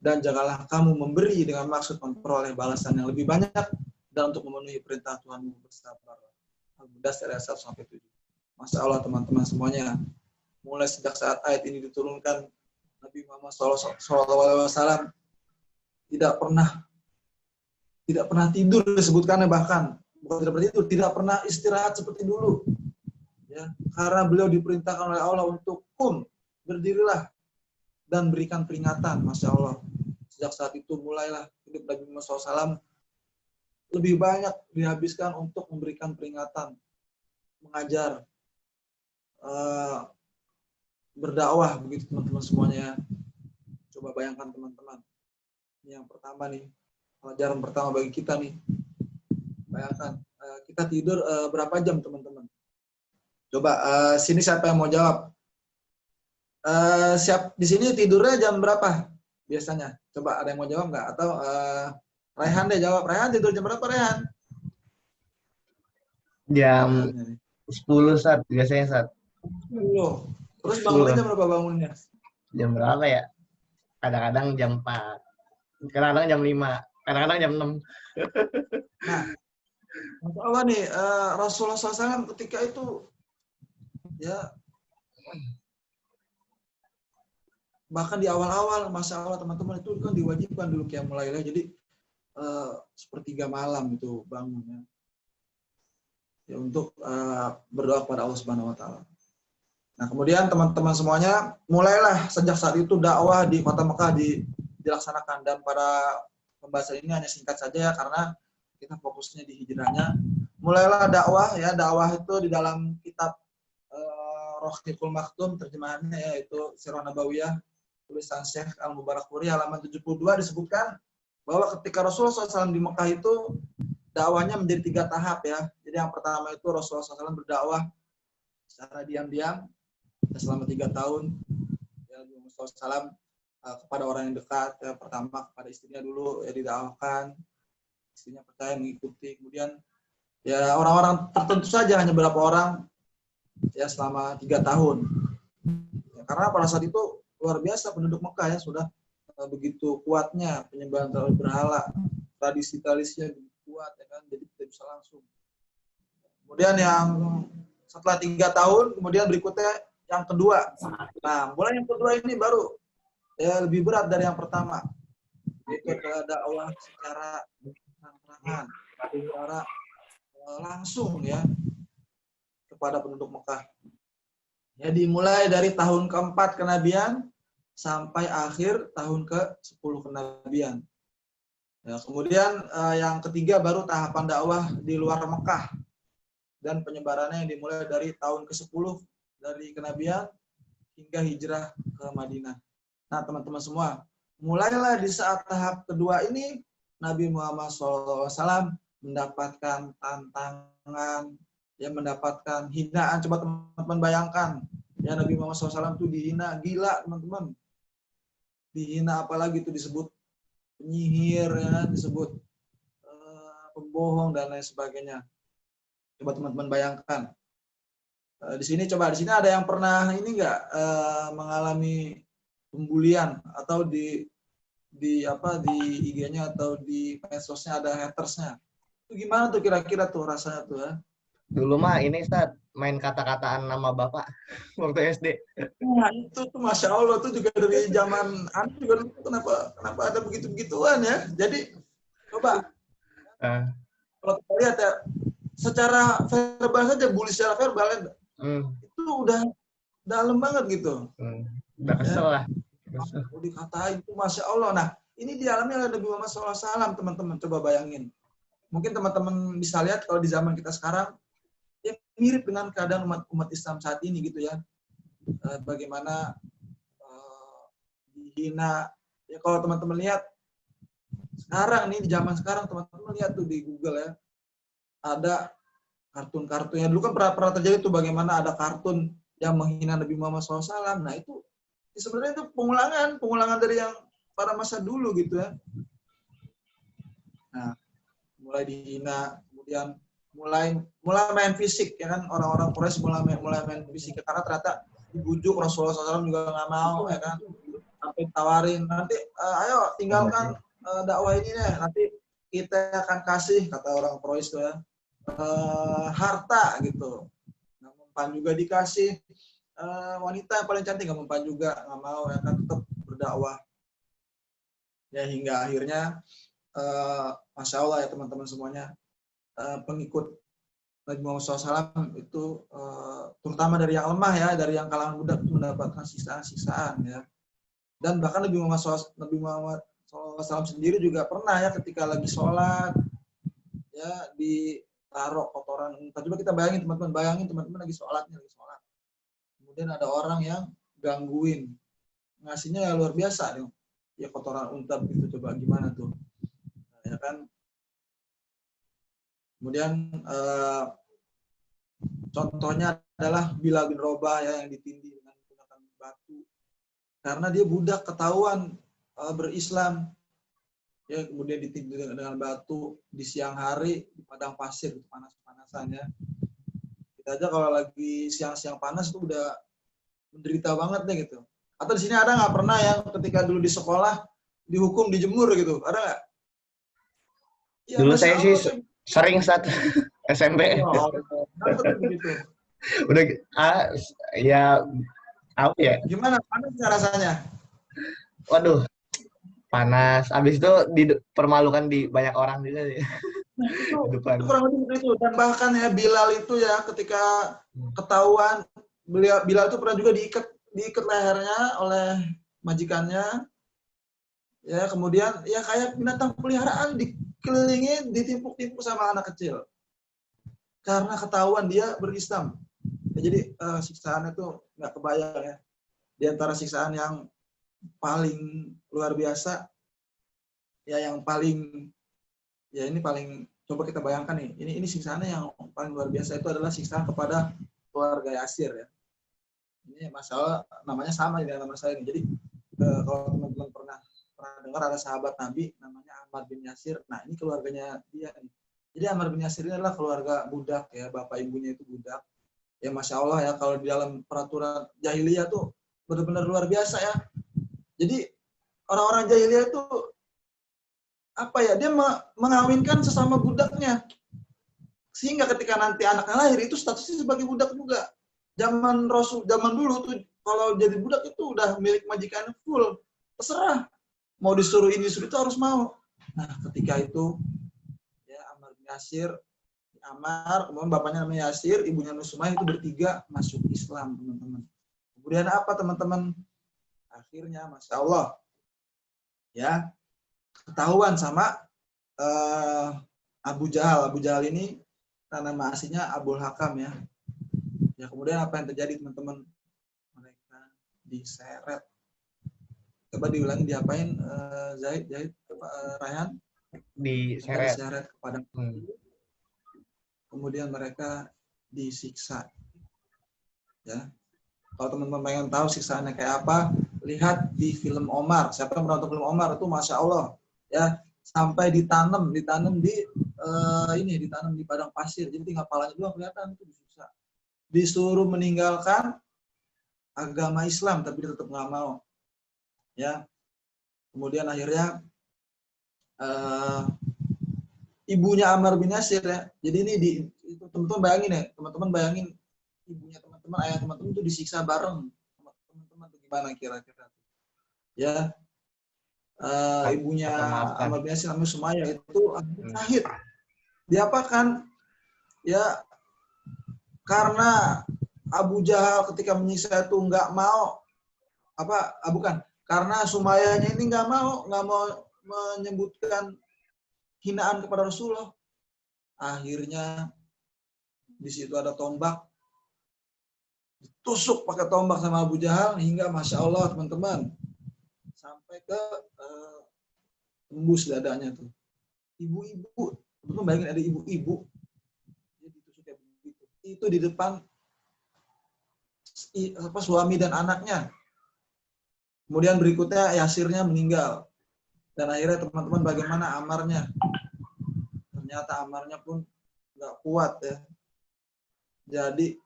dan janganlah kamu memberi dengan maksud memperoleh balasan yang lebih banyak, dan untuk memenuhi perintah Tuhanmu bersabarlah. Al-Muddatsir ayat 1-7. Masya Allah teman-teman semuanya, mulai sejak saat ayat ini diturunkan, Nabi Muhammad SAW tidak pernah tidur disebutkannya, bahkan bukan tidak pernah tidur, tidak pernah istirahat seperti dulu. Ya, karena beliau diperintahkan oleh Allah untuk berdirilah dan berikan peringatan. Masya Allah. Sejak saat itu mulailah hidup Nabi Muhammad SAW lebih banyak dihabiskan untuk memberikan peringatan, mengajar, berdakwah, begitu teman-teman semuanya. Coba bayangkan teman-teman. Ini yang pertama nih, pelajaran pertama bagi kita nih. Bayangkan, kita tidur berapa jam teman-teman? Coba sini siapa yang mau jawab? Siap di sini tidurnya jam berapa biasanya? Coba ada yang mau jawab nggak? Atau Raihan deh jawab. Raihan tidur jam berapa, Raihan? Jam 10 saat biasanya saat. Terus bangunnya jam berapa bangunnya? Jam berapa ya? Kadang-kadang jam 4. Kadang-kadang jam 5. Kadang-kadang jam 6. Nah, Masya Allah nih, Rasulullah SAW ketika itu ya, bahkan di awal-awal, Masya Allah teman-teman, itu kan diwajibkan dulu qiyamul lail. Jadi sepertiga malam itu bangunnya ya, untuk berdoa kepada Allah Subhanahu wa taala. Nah, kemudian teman-teman semuanya mulailah sejak saat itu dakwah di Kota Mekah dilaksanakan, dan pada pembahasan ini hanya singkat saja ya, karena kita fokusnya di hijrahnya. Mulailah dakwah ya, dakwah itu di dalam kitab Rohikul Maktum, terjemahannya yaitu Sirah Nabawiyah, tulisan Syekh Al-Mubarakfuri halaman 72 disebutkan bahwa ketika Rasulullah SAW di Mekah itu dakwahnya menjadi 3 tahap ya. Jadi yang pertama itu Rasulullah SAW berdakwah secara diam-diam selama 3 tahun. Ya, Rasulullah SAW kepada orang yang dekat, ya, pertama kepada istrinya dulu ya didakwahkan, istrinya percaya mengikuti, kemudian ya orang-orang tertentu saja, hanya beberapa orang ya selama 3 tahun. Ya, karena pada saat itu luar biasa penduduk Mekah ya, sudah begitu kuatnya penyembahan terhadap berhala, tradisi-tradisinya begitu kuat ya kan, jadi tidak bisa langsung. Kemudian yang setelah 3 tahun, kemudian berikutnya yang kedua. Nah, mulai yang kedua ini baru ya lebih berat dari yang pertama. Itu dakwah secara terang-terangan, secara langsung ya kepada penduduk Mekah. Ya, dimulai dari tahun ke-4 kenabian sampai akhir tahun ke-10 kenabian. Ya, kemudian yang ketiga baru tahapan dakwah di luar Mekah dan penyebarannya yang dimulai dari tahun ke-10 dari kenabian hingga hijrah ke Madinah. Nah, teman-teman semua, mulailah di saat tahap kedua ini Nabi Muhammad SAW mendapatkan tantangan, ya mendapatkan hinaan. Coba teman-teman bayangkan, ya Nabi Muhammad SAW itu dihina, gila teman-teman. Dihina apalagi itu disebut penyihir, ya, disebut pembohong dan lain sebagainya. Coba teman-teman bayangkan. Di sini ada yang pernah ini enggak mengalami pembulian atau di IG-nya atau di medsosnya ada hatersnya. Itu gimana tuh kira-kira tuh rasanya tuh ya? Dulu mah ini Ustaz, main kata-kataan nama bapak waktu SD. Nah, itu tuh Masya Allah tuh juga dari zaman anak juga kenapa ada begitu-begituan ya. Jadi coba kalau kita lihat ya secara verbal saja, bully secara verbal itu udah dalam banget gitu. Udah kesel lah. Dikatain itu Masya Allah. Nah, ini dialami oleh Nabi Muhammad SAW, teman-teman. Coba bayangin. Mungkin teman-teman bisa lihat kalau di zaman kita sekarang, ya mirip dengan keadaan umat Islam saat ini gitu ya. Bagaimana dihina. Ya kalau teman-teman lihat, sekarang nih, di zaman sekarang, teman-teman lihat tuh di Google ya, ada kartun-kartunnya. Dulu kan pernah terjadi tuh bagaimana ada kartun yang menghina Nabi Muhammad SAW. Nah, itu sebenarnya itu pengulangan dari yang pada masa dulu gitu ya. Nah, mulai dihina, kemudian mulai main fisik ya kan, orang-orang Quraisy mulai main fisik karena ternyata dibujuk Rasulullah SAW juga nggak mau ya kan, sampai tawarin nanti ayo tinggalkan dakwah ini deh, nanti kita akan kasih, kata orang Quraisy tuh ya, harta gitu. Nah, mempan juga dikasih, wanita yang paling cantik nggak mempan juga, nggak mau ya kan, tetap berdakwah ya hingga akhirnya Masya Allah ya teman-teman semuanya, pengikut Nabi Muhammad SAW itu terutama dari yang lemah ya, dari yang kalangan budak mendapatkan siksaan-siksaan ya. Dan bahkan Nabi Muhammad SAW sendiri juga pernah ya ketika lagi sholat ya ditaruh kotoran unta. Coba kita bayangin teman-teman lagi sholat. Kemudian ada orang yang gangguin, ngasihnya ya luar biasa nih. Ya kotoran unta begitu, coba gimana tuh ya kan. Kemudian contohnya adalah Bilal bin Rabah ya, yang ditindih dengan menggunakan batu karena dia budak ketahuan berislam ya, kemudian ditindih dengan batu di siang hari di padang pasir, panas-panasan ya. Kita aja kalau lagi siang-siang panas itu udah menderita banget deh gitu. Atau di sini ada nggak pernah yang ketika dulu di sekolah dihukum dijemur gitu, ada nggak? Ya, dulu saya sih sering saat SMP. Udah ya apa ya? Gimana panas rasanya? Waduh, panas. Abis itu dipermalukan di banyak orang juga sih. Itu kurang lebih itu. Dan bahkan ya Bilal itu ya ketika ketahuan, Bilal itu pernah juga diikat lehernya oleh majikannya. Ya, kemudian ya kayak binatang peliharaan dikelilingi, ditimpuk-timpuk sama anak kecil. Karena ketahuan dia berislam. Ya, jadi siksaannya itu nggak kebayang ya. Di antara siksaan yang paling luar biasa, ya yang paling, ya ini paling, coba kita bayangkan nih, ini siksaannya yang paling luar biasa itu adalah siksaan kepada keluarga Yasir ya. Ini masalah namanya sama dengan nama saya ini. Jadi kalau teman-teman pernah dengar ada sahabat Nabi namanya Ammar bin Yasir. Nah, ini keluarganya dia nih. Jadi Ammar bin Yasir ini adalah keluarga budak ya, bapak ibunya itu budak. Ya Masya Allah ya, kalau di dalam peraturan jahiliyah tuh benar-benar luar biasa ya. Jadi orang-orang jahiliyah itu apa ya, dia mengawinkan sesama budaknya. Sehingga ketika nanti anaknya lahir itu statusnya sebagai budak juga. Zaman dulu tuh kalau jadi budak itu udah milik majikan full. Terserah. Mau disuruh ini, disuruh itu harus mau. Nah, ketika itu ya Ammar bin Yasir, Ammar, kemudian bapaknya namanya Yasir, ibunya Sumayyah itu bertiga masuk Islam, teman-teman. Kemudian apa, teman-teman? Akhirnya, Masya Allah, ya, ketahuan sama Abu Jahal. Abu Jahal ini nama aslinya Abul Hakam ya. Ya, kemudian apa yang terjadi, teman-teman? Mereka diseret. Coba diulangi, diapain, Zaid, Rayhan? Diseret ke padang. Kemudian mereka disiksa. Ya. Kalau teman-teman pengen tahu siksaannya kayak apa, lihat di film Omar. Siapa yang menonton film Omar itu Masya Allah, ya, sampai ditanam di ditanam di padang pasir. Jadi tinggal kepalanya doang kelihatan, itu disiksa. Disuruh meninggalkan agama Islam tapi dia tetap nggak mau. Ya. Kemudian akhirnya ibunya Ammar bin Yasir ya. Jadi ini itu teman-teman bayangin ya, teman-teman bayangin ibunya teman-teman, ayah teman-teman itu disiksa bareng sama teman-teman, gimana kira-kira? Ya, ibunya Ammar bin Yasir namanya Sumayyah itu syahid. Diapakan? Ya, karena Abu Jahal ketika menyiksa itu nggak mau karena Sumayyahnya ini nggak mau menyebutkan hinaan kepada Rasulullah. Akhirnya di situ ada tombak, ditusuk pakai tombak sama Abu Jahal hingga Masya Allah, teman-teman, sampai ke tembus dadanya tuh. Ibu-ibu, teman-teman bayangin ada ibu-ibu, dia ditusuk kayak begitu. Itu di depan suami dan anaknya. Kemudian berikutnya Yasirnya meninggal. Dan akhirnya teman-teman bagaimana Ammarnya? Ternyata Ammarnya pun nggak kuat ya. Jadi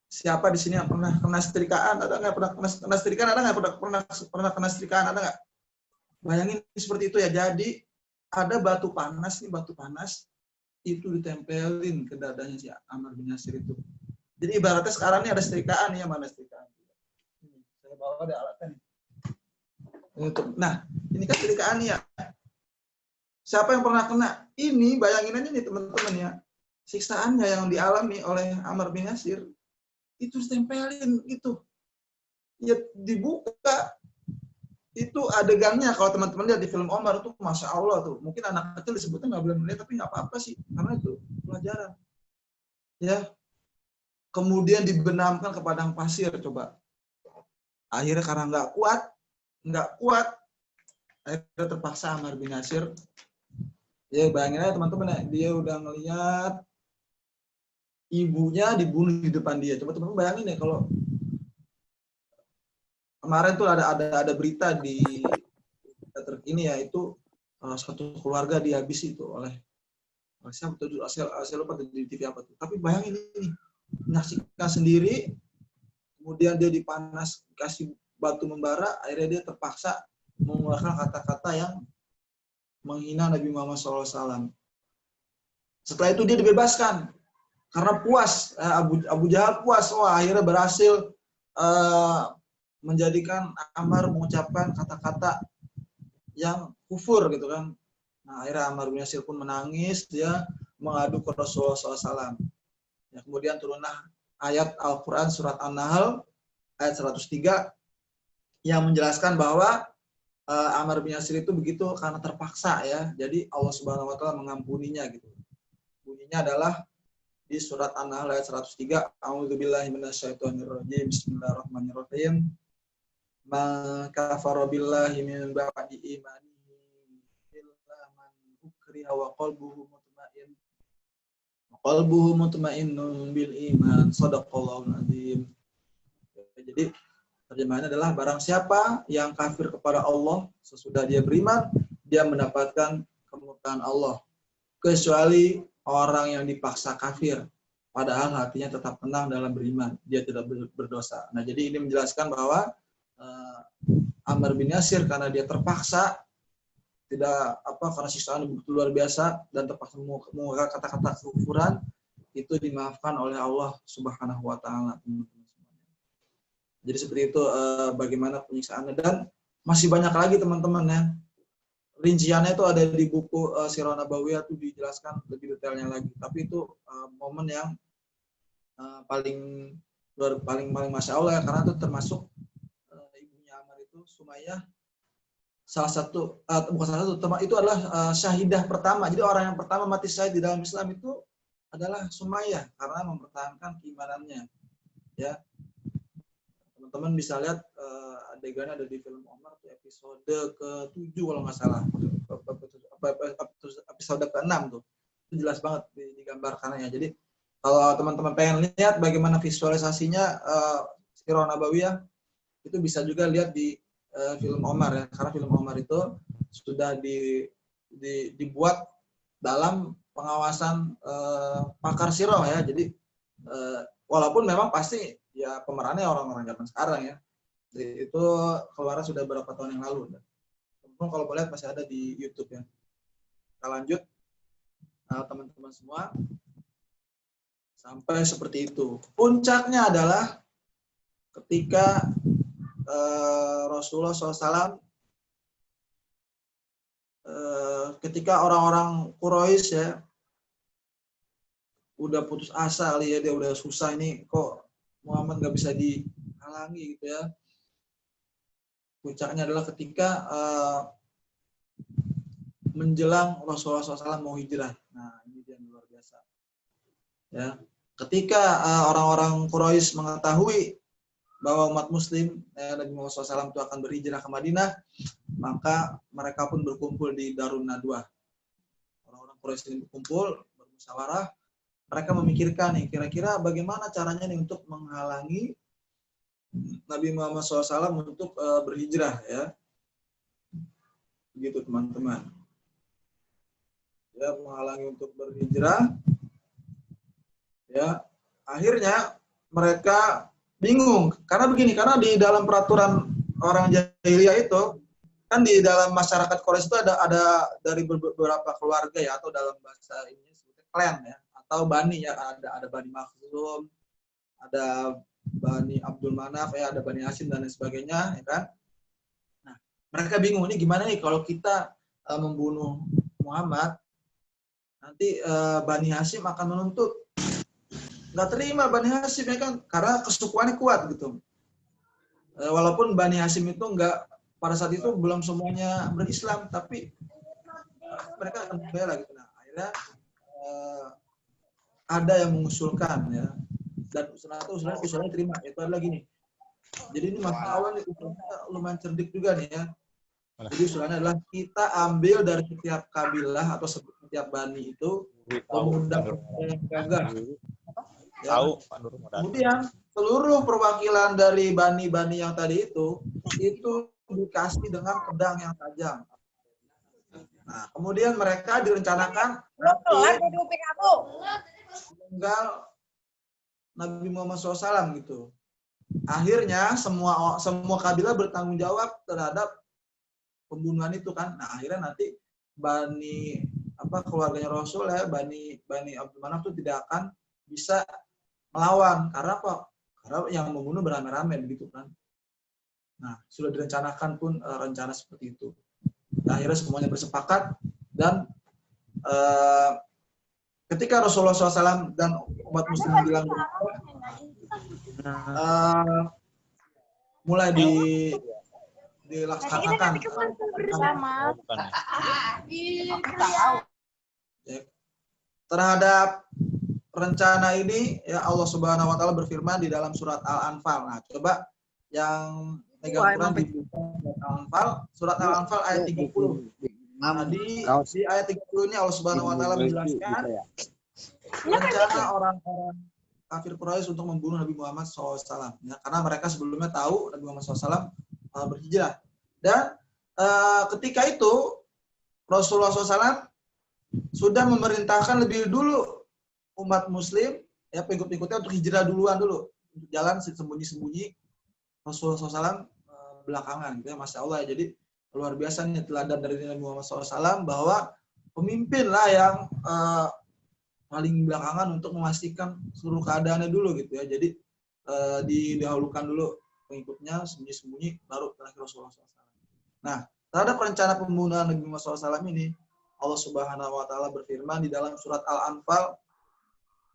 siapa di sini yang pernah kena setrikaan? Ada nggak pernah kena setrikaan? Ada nggak pernah kena setrikaan? Ada nggak? Bayangin seperti itu ya. Jadi ada batu panas itu ditempelin ke dadanya si Ammar bin Yasir itu. Jadi ibaratnya sekarang ini ada setrikaan ya, mana setrikaan? Saya bawa ada alatnya nih. Nah, ini kan setrikaan ya. Siapa yang pernah kena? Ini bayangin aja nih teman-teman ya. Siksaannya yang dialami oleh Ammar bin Yasir itu ditempelin gitu. Ya dibuka. Itu adegannya kalau teman-teman lihat di film Omar itu Masya Allah tuh. Mungkin anak kecil disebutnya nggak boleh melihat, tapi nggak apa-apa sih. Karena itu pelajaran. Ya. Kemudian dibenamkan ke padang pasir, coba. Akhirnya karena nggak kuat, akhirnya terpaksa Ammar bin Yasir. Ya bayangin aja teman-teman ya, dia udah ngelihat ibunya dibunuh di depan dia. Coba teman-teman bayangin ya, kalau kemarin tuh ada berita di terkini ya, itu satu keluarga dihabisi itu oleh siapa tuh, saya lupa di TV apa tuh. Tapi bayangin ini, menyaksikan sendiri, kemudian dia dipanas, kasih batu membara, akhirnya dia terpaksa mengeluarkan kata-kata yang menghina Nabi Muhammad SAW. Setelah itu dia dibebaskan karena puas. Abu Jahal puas, akhirnya berhasil menjadikan Ammar mengucapkan kata-kata yang kufur gitu kan. Nah, akhirnya Ammar bin Yasir pun menangis, dia mengadu ke Rasulullah SAW. Ya, kemudian turunlah ayat Al-Quran surat An-Nahl ayat 103 yang menjelaskan bahwa Ammar bin Yasir itu begitu karena terpaksa ya. Jadi Allah Subhanahu wa taala mengampuninya gitu. Bunyinya adalah di surat An-Nahl ayat 103, A'udzubillahi minasyaitonirrajim. Bismillahirrahmanirrahim. Ma kafara billahi min ba'di imanihi illa man ukriha wa qalbuhu mutmainnun bil iman. Shadaqallahul azim. Jadi terjemahannya adalah barang siapa yang kafir kepada Allah sesudah dia beriman, dia mendapatkan kemurkaan Allah. Kecuali orang yang dipaksa kafir, padahal hatinya tetap tenang dalam beriman, dia tidak berdosa. Nah, jadi ini menjelaskan bahwa Ammar bin Yasir karena dia terpaksa, karena siksaan begitu luar biasa dan terpaksa mengeluarkan kata-kata kekufuran, itu dimaafkan oleh Allah Subhanahu wa taala. Jadi seperti itu bagaimana penyiksaannya, dan masih banyak lagi teman-teman ya. Rinciannya itu ada di buku Sirah Nabawiyah, itu dijelaskan lebih detailnya lagi. Tapi itu momen yang paling masya Allah ya, karena itu termasuk ibunya Ammar itu Sumayyah, salah satu itu adalah syahidah pertama. Jadi orang yang pertama mati syahid di dalam Islam itu adalah Sumayyah karena mempertahankan keimanannya. Ya, teman-teman bisa lihat adegannya ada di film Omar tuh, episode ke-7 kalau nggak salah, episode ke-6 tuh, itu jelas banget digambarkannya. Jadi kalau teman-teman pengen lihat bagaimana visualisasinya Sirah Nabawiyah, itu bisa juga lihat di film Omar ya, karena film Omar itu sudah dibuat dalam pengawasan pakar sirah ya. Jadi walaupun memang pasti ya pemerannya orang-orang zaman sekarang ya. Jadi itu keluarnya sudah beberapa tahun yang lalu. Teman-teman kalau boleh lihat masih ada di YouTube ya. Kita lanjut teman-teman semua sampai seperti itu. Puncaknya adalah ketika Rasulullah SAW ketika orang-orang Quraisy ya udah putus asa kali ya, dia udah susah ini kok Muhammad nggak bisa dihalangi gitu ya. Puncaknya adalah ketika menjelang Rasulullah SAW mau hijrah. Nah ini dia luar biasa ya. Ketika orang-orang Quraisy mengetahui bahwa umat Muslim Nabi Muhammad SAW itu akan berhijrah ke Madinah, maka mereka pun berkumpul di Darun Nadwah. Orang-orang Quraisy ini berkumpul, bermusyawarah. Mereka memikirkan nih, kira-kira bagaimana caranya nih untuk menghalangi Nabi Muhammad SAW untuk berhijrah ya. Begitu teman-teman. Ya, menghalangi untuk berhijrah. Ya, akhirnya mereka bingung, karena begini, karena di dalam peraturan orang jahiliyah itu kan di dalam masyarakat Quraisy itu ada dari beberapa keluarga ya, atau dalam bahasa ini sebutnya klan ya, atau bani ya, ada Bani Makhzum, ada Bani Abdul Manaf ya, ada Bani Hashim dan lain sebagainya ya kan. Nah, mereka bingung ini gimana nih kalau kita membunuh Muhammad, nanti Bani Hashim akan menuntut. Nggak terima Bani Hashim ya kan, karena kesukuannya kuat gitu. Walaupun Bani Hashim itu nggak, pada saat itu belum semuanya berislam, tapi mereka akan membela gitu. Nah akhirnya ada yang mengusulkan ya, dan usulannya terima. Itu adalah gini. Jadi ini masa awal usulnya lumayan cerdik juga nih ya. Jadi usulannya adalah kita ambil dari setiap kabilah atau setiap bani itu pemuda yang gagah. Ya. Kemudian seluruh perwakilan dari bani-bani yang tadi itu dikasih dengan pedang yang tajam. Nah, kemudian mereka direncanakan tinggal Nabi Muhammad SAW gitu. Akhirnya semua kabilah bertanggung jawab terhadap pembunuhan itu kan. Nah, akhirnya nanti keluarganya Rasul ya, Bani Abdul Manaf itu tidak akan bisa melawan, karena apa? Karena yang membunuh beramai-ramai begitu kan. Nah, sudah direncanakan pun rencana seperti itu. Nah, akhirnya semuanya bersepakat, dan ketika Rasulullah SAW dan umat Muslim bilang mulai dilaksanakan terhadap rencana ini ya. Allah Subhanahu wa taala berfirman di dalam surat Al-Anfal. Nah, coba yang megang Quran dibuka surat Al-Anfal ayat 30. Nah, di ayat 30 ini Allah Subhanahu wa taala menjelaskan rencana orang-orang kafir Quraisy untuk membunuh Nabi Muhammad SAW. Ya, karena mereka sebelumnya tahu Nabi Muhammad SAW berhijrah. Dan ketika itu Rasulullah SAW sudah memerintahkan lebih dulu umat Muslim, ya pengikut-pengikutnya untuk hijrah duluan dulu, untuk jalan sembunyi-sembunyi. Rasulullah SAW belakangan, gitu ya, Masya Allah. Jadi luar biasa nih teladan dari Nabi Muhammad SAW bahwa pemimpin lah yang paling belakangan untuk memastikan seluruh keadaannya dulu gitu ya. Jadi didahulukan dulu pengikutnya sembunyi-sembunyi, baru terakhir Rasulullah SAW. Nah, terhadap rencana pembunuhan Nabi Muhammad SAW ini, Allah Subhanahu wa taala berfirman di dalam surat Al-Anfal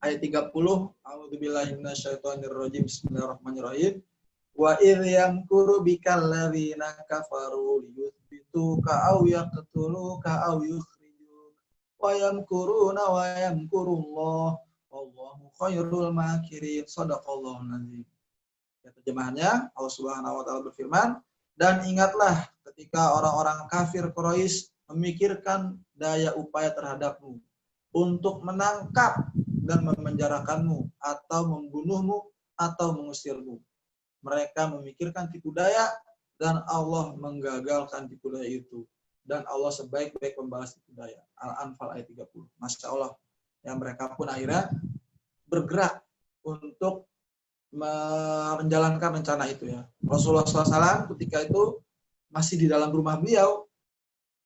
ayat 30, A'udzubillahi minasyaitonirrajim. Bismillahirrahmanirrahim. Wa idh yamkuru bikal ladzina kafaru liyuthbituka aw yaqtuluka aw yukhrijuk wa yamkuruna wa yamkurullah wallahu khairul makirin. Shadaqallahul azim. Ya, terjemahannya Allah Subhanahu wa taala berfirman, dan ingatlah ketika orang-orang kafir Quraisy memikirkan daya upaya terhadapmu untuk menangkap dan memenjarakanmu atau membunuhmu atau mengusirmu. Mereka memikirkan tipu daya dan Allah menggagalkan tipu daya itu. Dan Allah sebaik-baik pembalas tipu daya. Al-Anfal ayat 30. Masya Allah. Yang mereka pun akhirnya bergerak untuk menjalankan rencana itu ya. Rasulullah SAW ketika itu masih di dalam rumah beliau.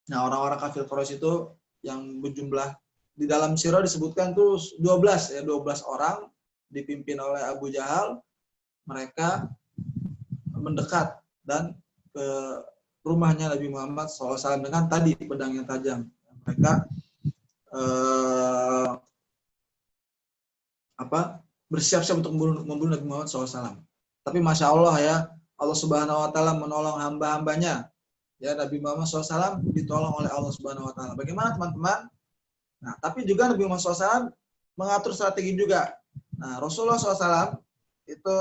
Nah, orang-orang kafir Quraisy itu yang berjumlah di dalam sirah disebutkan tuh 12 orang dipimpin oleh Abu Jahal. Mereka mendekat dan ke rumahnya Nabi Muhammad SAW dengan tadi pedang yang tajam. Mereka bersiap-siap untuk membunuh Nabi Muhammad SAW. Tapi Masya Allah ya, Allah Subhanahu wa taala menolong hamba-hambanya. Ya, Nabi Muhammad SAW ditolong oleh Allah Subhanahu wa taala. Bagaimana teman-teman? Nah, tapi juga Nabi Muhammad SAW mengatur strategi juga. Nah, Rasulullah SAW itu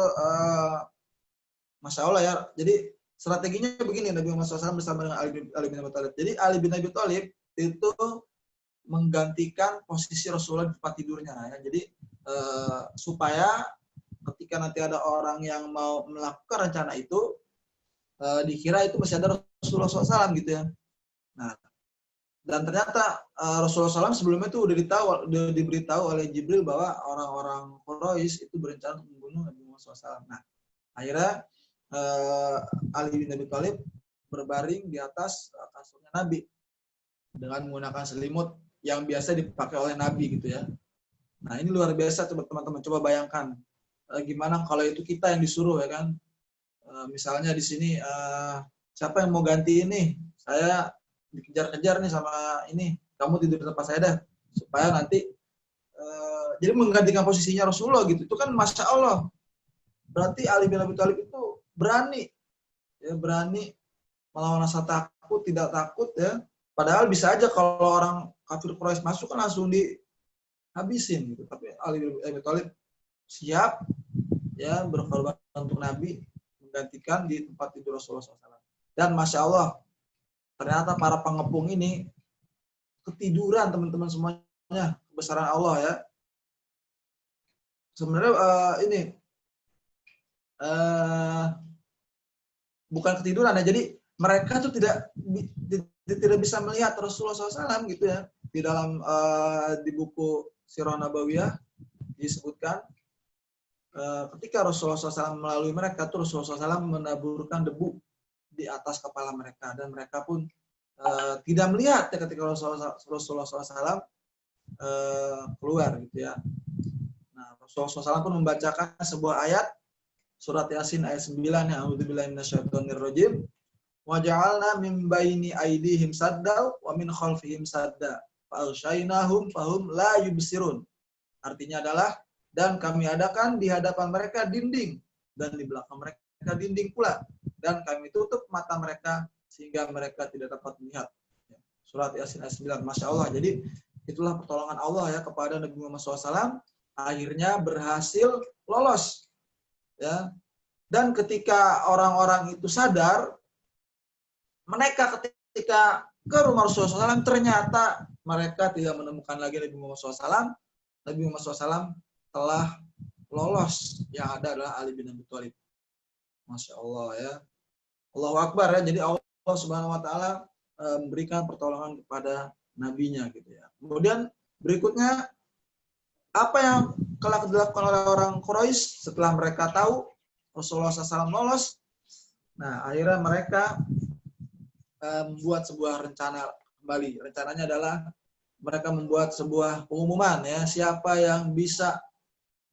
Masya Allah ya. Jadi strateginya begini, Nabi Muhammad SAW bersama dengan Ali bin Abi Thalib. Jadi Ali bin Abi Thalib itu menggantikan posisi Rasulullah di tempat tidurnya. Ya. Jadi supaya ketika nanti ada orang yang mau melakukan rencana itu, dikira itu masih ada Rasulullah SAW gitu ya. Nah, dan ternyata Rasulullah SAW sebelumnya itu udah diberitahu oleh Jibril bahwa orang-orang Quraisy itu berencana untuk membunuh Nabi Muhammad SAW. Nah, akhirnya Ali bin Abi Thalib berbaring di atas kasurnya Nabi dengan menggunakan selimut yang biasa dipakai oleh Nabi gitu ya. Nah, ini luar biasa teman-teman, coba bayangkan gimana kalau itu kita yang disuruh ya kan. Misalnya di sini siapa yang mau ganti ini? Saya dikejar-kejar nih sama ini. Kamu tidur di tempat saya dah supaya nanti jadi menggantikan posisinya Rasulullah gitu. Itu kan Masya Allah. Berarti Ali bin Abi Thalib itu berani melawan rasa takut, tidak takut ya. Padahal bisa aja kalau orang kafir Quraisy masuk kan langsung dihabisin gitu. Tapi Ali bin Abi Thalib siap ya berkorban untuk Nabi, menggantikan di tempat tidur Rasulullah SAW. Dan Masya Allah, ternyata para pengepung ini ketiduran teman-teman semuanya, kebesaran Allah ya. Sebenarnya ini bukan ketiduran ya, jadi mereka tuh tidak bisa melihat Rasulullah SAW gitu ya. Di dalam di buku Sirah Nabawiyah disebutkan ketika Rasulullah SAW melalui mereka, tuh Rasulullah SAW menaburkan debu di atas kepala mereka dan mereka pun tidak melihat ya, ketika Rasulullah SAW keluar gitu ya. Nah, Rasulullah SAW pun membacakan sebuah ayat surat Yasin ayat 9 ya, A'udzubillahi minasyaitonirrajim. Wa ja'alna min baini aydihim sadda wa min khalfihim sadda fa aghshaynahum fahum la yubsirun. Artinya adalah, dan kami adakan di hadapan mereka dinding dan di belakang mereka dinding pula, dan kami tutup mata mereka sehingga mereka tidak dapat melihat. Surat Yasin ayat 9. Masya Allah. Jadi itulah pertolongan Allah ya kepada Nabi Muhammad SAW. Akhirnya berhasil lolos ya Dan ketika orang-orang itu sadar, mereka ketika ke rumah Rasulullah SAW, ternyata mereka tidak menemukan lagi Nabi Muhammad SAW. Nabi Muhammad SAW telah lolos. Yang ada adalah Ali bin Abi Thalib. Masya Allah ya. Allahu Akbar ya. Jadi Allah Subhanahu Wa Taala memberikan pertolongan kepada nabinya gitu ya. Kemudian berikutnya, apa yang telah dilakukan oleh orang Quraisy setelah mereka tahu Rasulullah SAW lolos? Nah, akhirnya mereka membuat sebuah rencana kembali. Rencananya adalah mereka membuat sebuah pengumuman ya, siapa yang bisa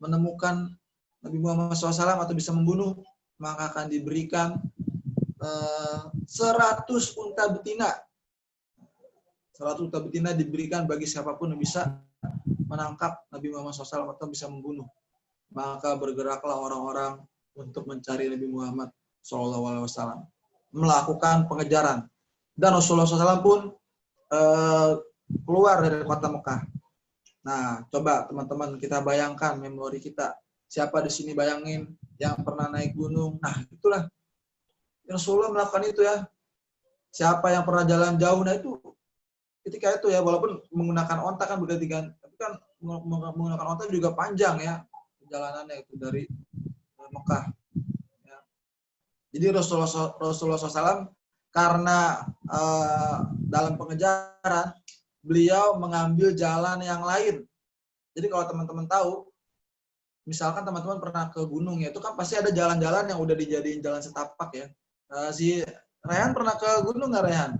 menemukan Nabi Muhammad SAW atau bisa membunuh, maka akan diberikan 100 unta betina. 100 unta betina diberikan bagi siapapun yang bisa menangkap Nabi Muhammad SAW atau bisa membunuh. Maka bergeraklah orang-orang untuk mencari Nabi Muhammad SAW, melakukan pengejaran. Dan Rasulullah SAW pun keluar dari kota Mekah. Nah, coba teman-teman kita bayangkan memori kita. Siapa di sini bayangin yang pernah naik gunung? Nah, itulah Rasulullah melakukan itu ya. Siapa yang pernah jalan jauh? Nah, itu ketika itu ya, walaupun menggunakan onta kan berarti kan, tapi kan menggunakan onta juga panjang ya perjalanannya itu dari Mekah. Ya. Jadi Rasulullah SAW karena dalam pengejaran beliau mengambil jalan yang lain. Jadi kalau teman-teman tahu, misalkan teman-teman pernah ke gunung ya, itu kan pasti ada jalan-jalan yang udah dijadiin jalan setapak ya. Si Rehan pernah ke gunung nggak, Rehan?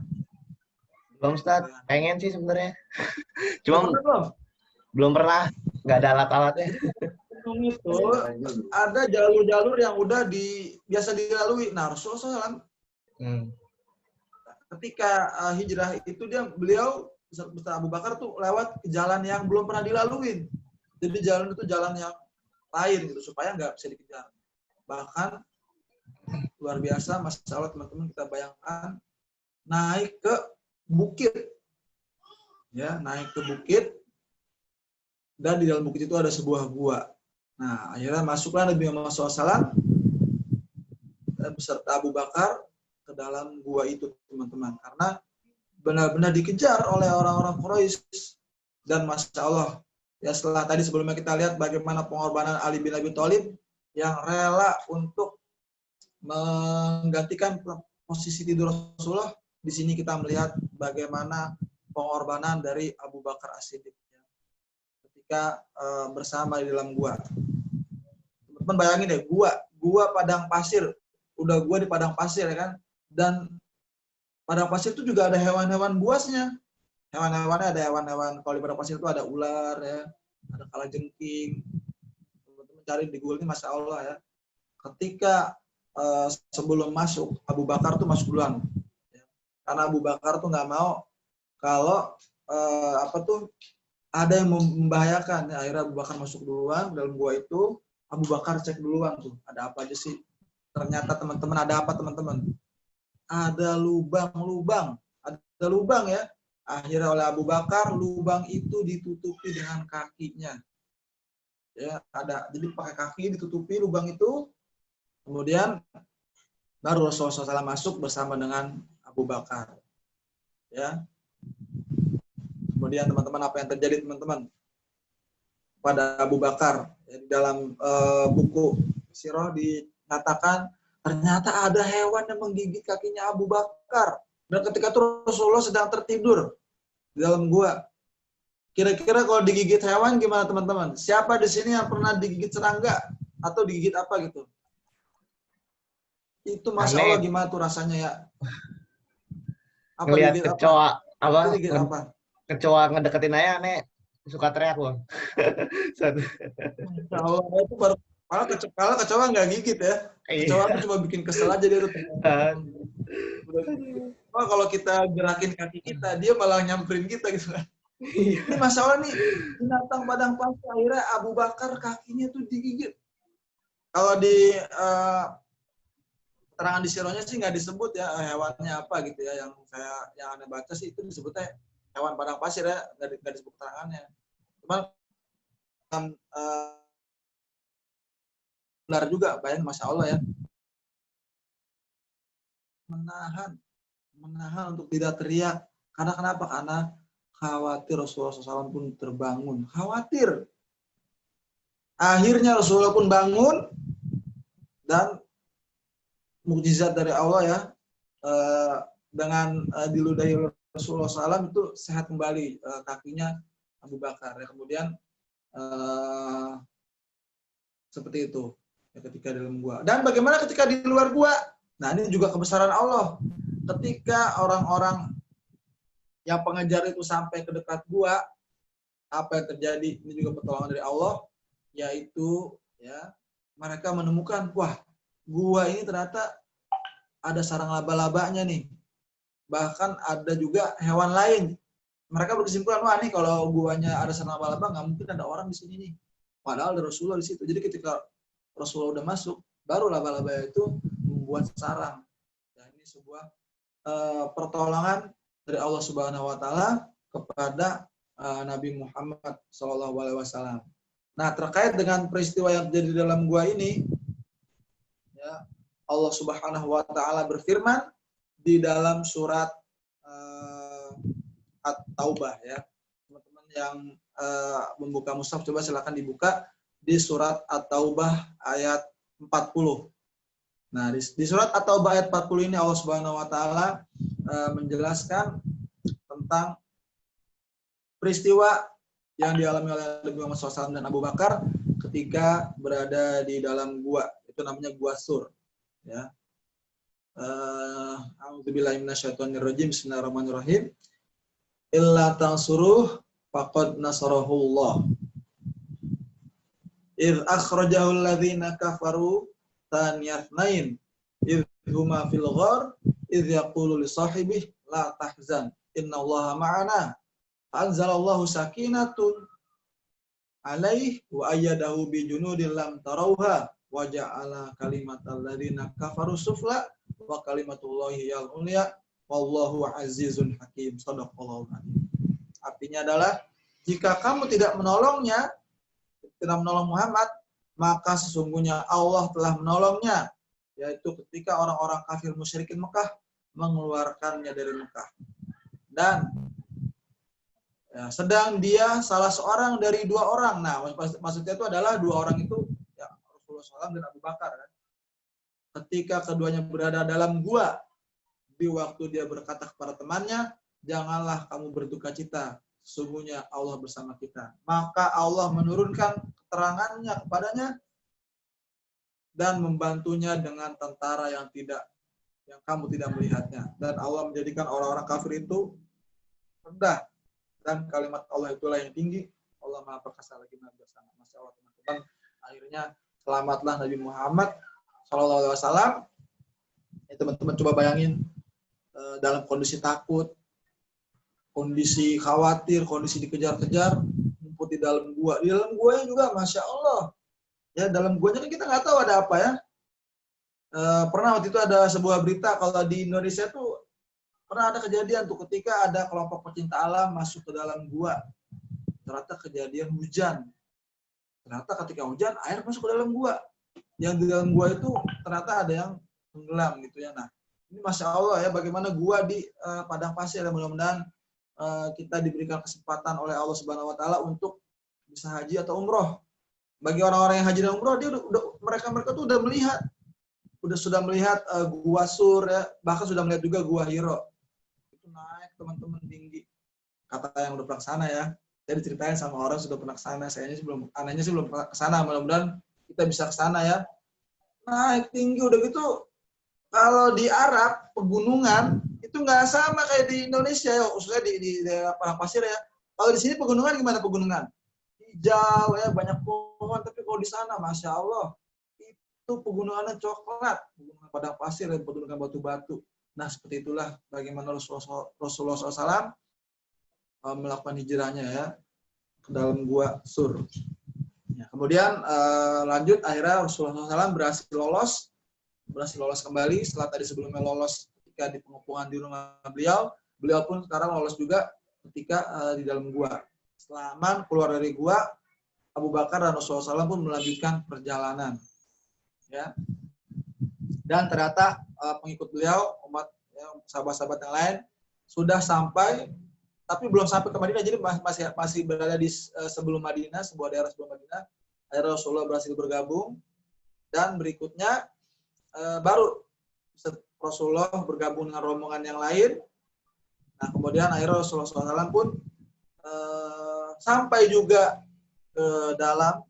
Belum, Ustaz. Pengen sih sebenarnya. Cuma Cuma belum pernah. Nggak ada alat-alatnya. gunung itu ada jalur-jalur yang udah biasa dilalui. Nah, Rasulullah SAW ketika hijrah itu beliau beserta Abu Bakar tuh lewat jalan yang belum pernah dilalui. Jadi jalan itu jalan yang lain gitu supaya nggak bisa dikejar. Bahkan luar biasa masalah teman-teman, kita bayangkan naik ke bukit, ya naik ke bukit, dan di dalam bukit itu ada sebuah gua. Nah akhirnya masuklah Nabi Muhammad SAW beserta Abu Bakar ke dalam gua itu teman-teman, karena benar-benar dikejar oleh orang-orang Quraisy. Dan masya Allah ya, setelah tadi sebelumnya kita lihat bagaimana pengorbanan Ali bin Abi Thalib yang rela untuk menggantikan posisi tidur Rasulullah. Di sini kita melihat bagaimana pengorbanan dari Abu Bakar As-Siddiq ketika bersama di dalam gua. Teman-teman bayangin deh, gua padang pasir, udah gua di padang pasir ya kan, dan padang pasir itu juga ada hewan-hewan buasnya. Hewan-hewannya ada hewan-hewan, kalau di padang pasir itu ada ular ya, ada kalajengking. Teman-teman cari di Google ini, masya Allah ya. Ketika sebelum masuk, Abu Bakar tuh masuk duluan, karena Abu Bakar tuh nggak mau kalau ada yang membahayakan. Akhirnya Abu Bakar masuk duluan dalam gua itu. Abu Bakar cek duluan tuh ada apa aja sih. Ternyata teman-teman ada apa teman-teman? Ada lubang-lubang, ada lubang ya. Akhirnya oleh Abu Bakar lubang itu ditutupi dengan kakinya. Ya ada, jadi pakai kaki ditutupi lubang itu. Kemudian baru Rasulullah SAW masuk bersama dengan Abu Bakar. Ya. Kemudian teman-teman, apa yang terjadi teman-teman pada Abu Bakar? Ya, di dalam buku Sirah dinyatakan ternyata ada hewan yang menggigit kakinya Abu Bakar. Dan ketika itu Rasulullah sedang tertidur di dalam gua. Kira-kira kalau digigit hewan gimana teman-teman? Siapa di sini yang pernah digigit serangga atau digigit apa gitu? Itu masya Allah gimana tuh rasanya ya? Apa ngelihat digigit kecoa apa? Digigit apa? Kecoa ngedeketin aja nek suka teriak Bang. Masya Allah, itu baru kalau kecoa nggak gigit ya. Kecoa itu cuma bikin kesel aja dia tuh. Oh, kalau kita gerakin kaki kita, dia malah nyamperin kita gitu kan. Ini masalah nih, binatang padang pasir, akhirnya Abu Bakar kakinya tuh digigit. Kalau di keterangan di Sirahnya sih nggak disebut ya hewannya apa gitu ya, yang Anda baca sih itu disebutnya hewan padang pasir ya, nggak disebut keterangannya. Cuman benar juga, bayangin masya Allah ya, menahan untuk tidak teriak. Karena kenapa? Karena khawatir Rasulullah SAW pun terbangun. Khawatir. Akhirnya Rasulullah pun bangun dan mukjizat dari Allah ya, dengan diludahi Rasulullah SAW itu sehat kembali kakinya Abu Bakar. Ya, kemudian seperti itu ya, ketika di dalam gua. Dan bagaimana ketika di luar gua? Nah, ini juga kebesaran Allah. Ketika orang-orang yang pengejar itu sampai ke dekat gua, apa yang terjadi? Ini juga pertolongan dari Allah, yaitu ya mereka menemukan, wah, gua ini ternyata ada sarang laba-labanya nih. Bahkan ada juga hewan lain. Mereka berkesimpulan, wah nih kalau guanya ada sarang laba-laba, nggak mungkin ada orang di sini nih. Padahal ada Rasulullah di situ. Jadi ketika Rasulullah udah masuk, baru laba-laba itu membuat sarang. Dan ini sebuah pertolongan dari Allah Subhanahu Wa Taala kepada Nabi Muhammad SAW. Nah, terkait dengan peristiwa yang terjadi di dalam gua ini, ya, Allah Subhanahu Wa Taala berfirman di dalam surat At-Taubah ya. Teman-teman yang membuka mushaf coba silakan dibuka di surat At-Taubah ayat 40. Nah, di surat At-Taubah ayat 40 ini Allah Subhanahu Wa Taala menjelaskan tentang peristiwa yang dialami oleh Nabi Muhammad SAW dan Abu Bakar ketika berada di dalam gua. Itu namanya gua Sur. Ya. A'udzubillahi minasyaitonirrajim. Bismillahirrahmanirrahim. Illa tansuruh faqad nasarahullah. Idz akhrajahu alladhina kafaru thaniyatnain idz huma fil ghar idz yaqulu li sahibihi la tahzan innallaha ma'ana. Anzalallahu sakinatun alaihi wa ayyadahu bi junudin lam tarauha wa ja'ala kalimatal ladzina kafaru sufla wa kalimatullahi yal ulya wallahu azizun hakim. Shadaqallahu adzim. Artinya adalah jika kamu tidak menolongnya, tidak menolong Muhammad, maka sesungguhnya Allah telah menolongnya, yaitu ketika orang-orang kafir musyrikin Mekah mengeluarkannya dari Mekah. Dan ya, sedang dia salah seorang dari dua orang. Nah, maksudnya itu adalah dua orang itu ya, Rasulullah SAW dan Abu Bakar. Kan? Ketika keduanya berada dalam gua, di waktu dia berkata kepada temannya, janganlah kamu berduka cita, sesungguhnya Allah bersama kita. Maka Allah menurunkan keterangannya kepadanya dan membantunya dengan tentara yang kamu tidak melihatnya. Dan Allah menjadikan orang-orang kafir itu rendah. Dan kalimat Allah itulah yang tinggi. Allah Maha Perkasa lagi Maha Bijaksana. Masya Allah teman-teman. Akhirnya selamatlah Nabi Muhammad SAW. Ya, teman-teman coba bayangin dalam kondisi takut, kondisi khawatir, kondisi dikejar-kejar, ngumpul di dalam gua. Di dalam guanya juga, masya Allah. Ya dalam guanya kan kita nggak tahu ada apa ya. Pernah waktu itu ada sebuah berita kalau di Indonesia tuh pernah ada kejadian tuh ketika ada kelompok pecinta alam masuk ke dalam gua. Ternyata kejadian hujan. Ternyata ketika hujan, air masuk ke dalam gua. Yang di dalam gua itu ternyata ada yang tenggelam gitu ya. Nah, ini masya Allah ya bagaimana gua di padang pasir. Mudah-mudahan kita diberikan kesempatan oleh Allah Subhanahu Wa Taala untuk bisa haji atau umroh. Bagi orang-orang yang haji dan umroh, mereka tuh sudah melihat gua Sur ya, bahkan sudah melihat juga gua Hiro. Naik teman-teman tinggi. Kata yang udah pernah kesana ya. Saya diceritain sama orang sudah pernah kesana. Anehnya sih belum pernah kesana. Mudah-mudahan kita bisa kesana ya. Naik tinggi udah gitu. Kalau di Arab pegunungan itu nggak sama kayak di Indonesia ya, khususnya di daerah padang pasir ya. Kalau di sini pegunungan gimana pegunungan? Hijau ya, banyak pohon. Tapi kalau di sana, masya Allah, itu pegunungannya coklat, pegunungan padang pasir dan pegunungan batu-batu. Nah, seperti itulah bagaimana Rasulullah SAW melakukan hijrahnya ya ke dalam gua Sur. Ya, kemudian lanjut akhirnya Rasulullah SAW berhasil lolos kembali setelah tadi sebelumnya lolos ketika di pengepungan di rumah beliau pun sekarang lolos juga ketika di dalam gua. Setelah aman keluar dari gua, Abu Bakar dan Rasulullah SAW pun melanjutkan perjalanan. Ya. Dan ternyata pengikut beliau, umat ya, sahabat-sahabat yang lain sudah sampai, tapi belum sampai ke Madinah, jadi masih berada di sebelum Madinah, sebuah daerah sebelum Madinah. Akhirnya Rasulullah berhasil bergabung, dan berikutnya baru Rasulullah bergabung dengan rombongan yang lain. Nah, kemudian akhirnya Rasulullah SAW pun sampai juga ke dalam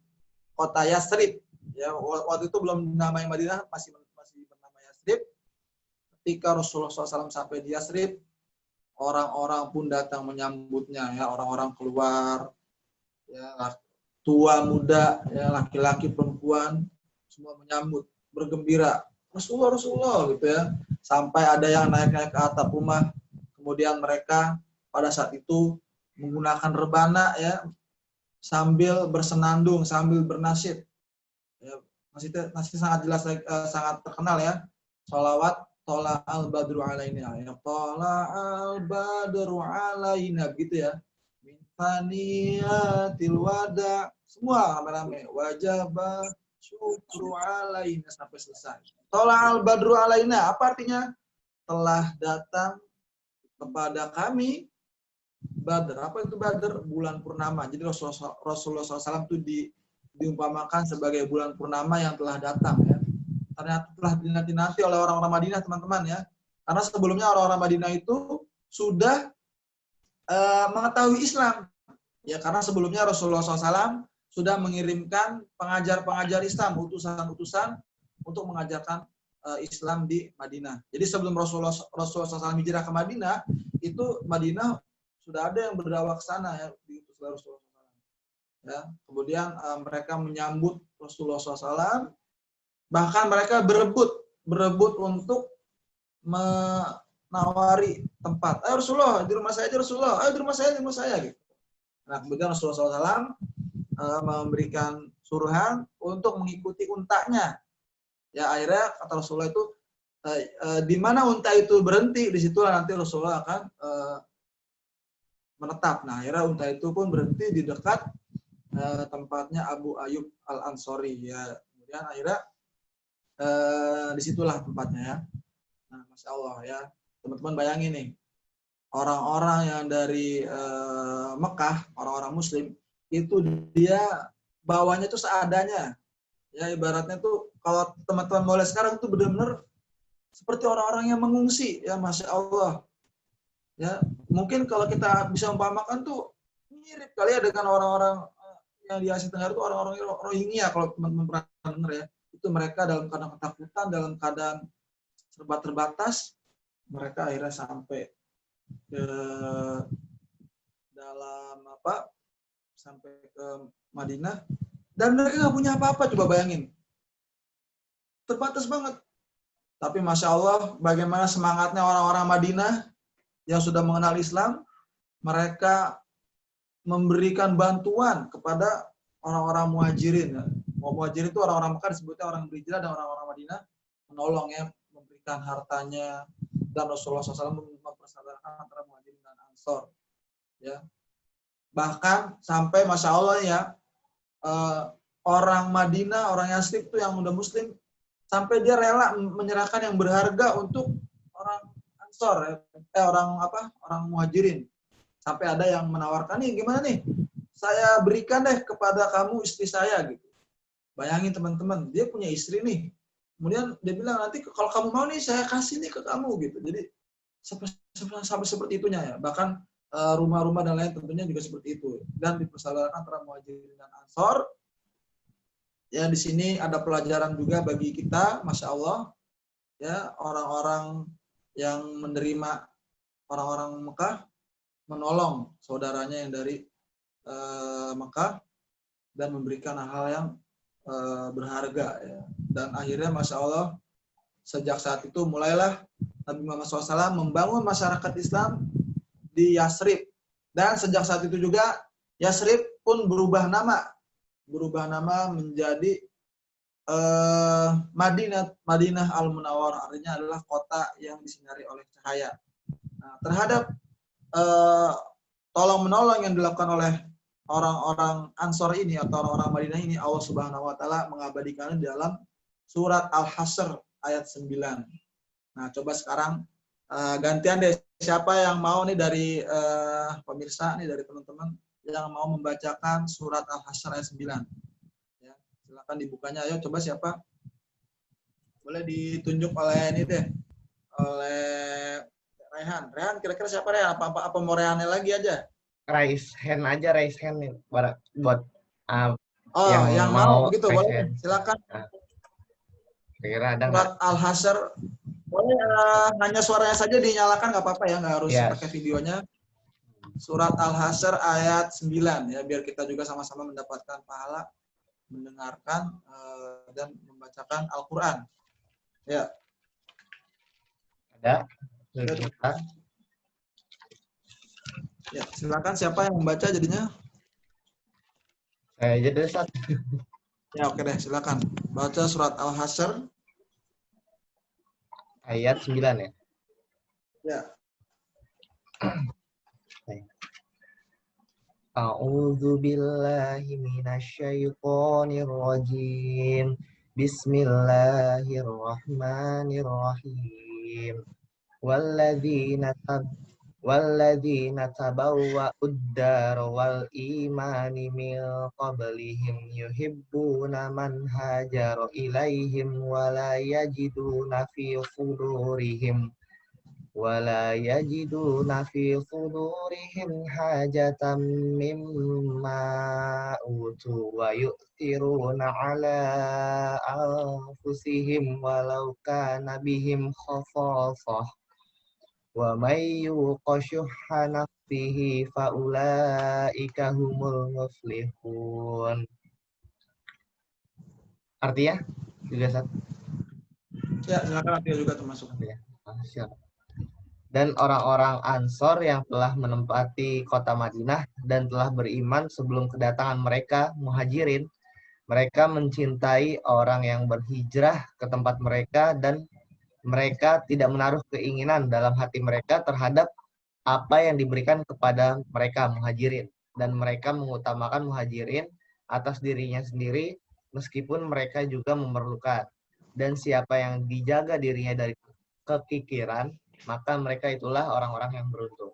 kota Yathrib. Ya, waktu itu belum dinamai Madinah, masih bernama Yathrib. Ketika Rasulullah SAW sampai di Yathrib, orang-orang pun datang menyambutnya, ya, orang-orang keluar, ya, tua muda, ya, laki-laki perempuan, semua menyambut, bergembira, Rasulullah gitu ya. Sampai ada yang naik ke atap rumah, kemudian mereka pada saat itu menggunakan rebana, ya, sambil bersenandung, sambil bernasyid. Ya, masih sangat jelas, sangat terkenal ya. Sholawat Tola al-badru alaina, ya, Tola al-badru alaina, gitu ya. Min faniyatil wada, semua rame-rame. Wajaba syukru alaina, sampai selesai. Tola al-badru alaina, apa artinya? Telah datang kepada kami Badr. Apa itu Badr? Bulan purnama. Jadi Rasulullah SAW itu diumpamakan sebagai bulan purnama yang telah datang, ya. Ternyata telah dinanti-nanti oleh orang-orang Madinah, teman-teman, ya. Karena sebelumnya orang-orang Madinah itu sudah mengetahui Islam, ya, karena sebelumnya Rasulullah SAW sudah mengirimkan pengajar-pengajar Islam, utusan-utusan untuk mengajarkan Islam di Madinah. Jadi sebelum Rasulullah SAW hijrah ke Madinah, itu Madinah sudah ada yang berdakwah ke sana, ya, diutus oleh Rasulullah SAW. Ya, kemudian mereka menyambut Rasulullah SAW, bahkan mereka berebut untuk menawari tempat. Ayo Rasulullah, di rumah saya aja Rasulullah. Ayo di rumah saya gitu. Nah, kemudian Rasulullah SAW memberikan suruhan untuk mengikuti untanya. Ya, akhirnya kata Rasulullah itu, di mana unta itu berhenti, di situlah nanti Rasulullah akan menetap. Nah, akhirnya unta itu pun berhenti di dekat tempatnya Abu Ayyub Al-Ansori, ya. Kemudian akhirnya disitulah tempatnya, ya. Nah, Masya Allah, ya, teman-teman bayangin nih, orang-orang yang dari Mekah, orang-orang Muslim itu dia bawanya tuh seadanya, ya, ibaratnya tuh kalau teman-teman boleh sekarang tuh benar-benar seperti orang-orang yang mengungsi, ya, Masya Allah, ya. Mungkin kalau kita bisa umpamakan tuh mirip kali ya dengan orang-orang yang di Asia Tenggara tuh orang-orang Rohingya, kalau teman-teman pernah dengar, ya. Itu mereka dalam keadaan ketakutan, dalam keadaan serba terbatas, mereka akhirnya sampai ke dalam sampai ke Madinah, dan mereka nggak punya apa-apa, coba bayangin, terbatas banget. Tapi Masya Allah, bagaimana semangatnya orang-orang Madinah yang sudah mengenal Islam, mereka memberikan bantuan kepada orang-orang muhajirin. Muhajirin itu orang-orang Mekah, disebutnya orang berhijrah, dan orang-orang Madinah menolong, ya, memberikan hartanya, dan Rasulullah SAW mempersatukan antara muhajirin dan ansor, ya. Bahkan sampai Masya Allah, ya, orang Madinah, orang Yathrib itu yang udah Muslim, sampai dia rela menyerahkan yang berharga untuk orang ansor, ya, orang muhajirin. Sampai ada yang menawarkan, nih gimana nih, saya berikan deh kepada kamu istri saya, gitu. Bayangin teman-teman, dia punya istri nih, kemudian dia bilang, nanti kalau kamu mau nih saya kasih nih ke kamu, gitu. Jadi sampai seperti itunya, ya. Bahkan rumah-rumah dan lain tentunya juga seperti itu, dan dipersaudarakan antara muhajirin dan ansor. Ya, di sini ada pelajaran juga bagi kita, Masya Allah, ya, orang-orang yang menerima orang-orang Mekah menolong saudaranya yang dari Mekah dan memberikan hal yang berharga, ya. Dan akhirnya Masya Allah, sejak saat itu mulailah Nabi Muhammad SAW membangun masyarakat Islam di Yathrib, dan sejak saat itu juga Yathrib pun berubah nama menjadi Madinah Al-Munawwarah, artinya adalah kota yang disinari oleh cahaya. Nah, terhadap tolong menolong yang dilakukan oleh orang-orang Ansor ini atau orang-orang Madinah ini, Allah Subhanahu wa taala mengabadikannya di dalam surat Al-Hasyr ayat 9. Nah, coba sekarang gantian deh, siapa yang mau nih dari pemirsa nih, dari teman-teman yang mau membacakan surat Al-Hasyr ayat 9. Ya, silakan dibukanya. Ayo coba siapa? Boleh ditunjuk oleh ini deh, oleh Rehan. Rehan, kira-kira siapa Rehan? Apa mau Rehannya lagi aja? Raise hand aja, raise hand nih buat Oh, yang mau begitu raise boleh. hand. Silakan. Nah, kira-kira ada nggak? Surat Al-Hasyr. Boleh hanya suaranya saja dinyalakan, nggak apa-apa ya, nggak harus Yes. pakai videonya. Surat Al-Hasyr ayat 9 ya, biar kita juga sama-sama mendapatkan pahala mendengarkan dan membacakan Al-Qur'an. Ya. Ada? Sebentar. Ya, silakan siapa yang membaca jadinya? Saya aja deh, Sat. Ya, oke deh, silakan. Baca surat Al-Hasyr Ayat 9 ya. ya. A'udzu billahi minasyaitonir rajim. Bismillahirrahmanirrahim. Walladzina tabawwa'ud dar wal imani min qablihim yuhibbuna man hajara ilaihim wa la yajiduna fi sudurihim hajatan mimma utu wa yu'thiruna ala anfusihim walau kana bihim khasasah wa may yuqa syuhha nafsihi fa ulaika humul muflihun. Artinya juga satu. Ya, silakan, artinya juga termasuk. Ya, siap. Dan orang-orang Ansor yang telah menempati kota Madinah dan telah beriman sebelum kedatangan mereka, muhajirin, mereka mencintai orang yang berhijrah ke tempat mereka dan mereka tidak menaruh keinginan dalam hati mereka terhadap apa yang diberikan kepada mereka, muhajirin. Dan mereka mengutamakan muhajirin atas dirinya sendiri meskipun mereka juga memerlukan. Dan siapa yang dijaga dirinya dari kekikiran, maka mereka itulah orang-orang yang beruntung.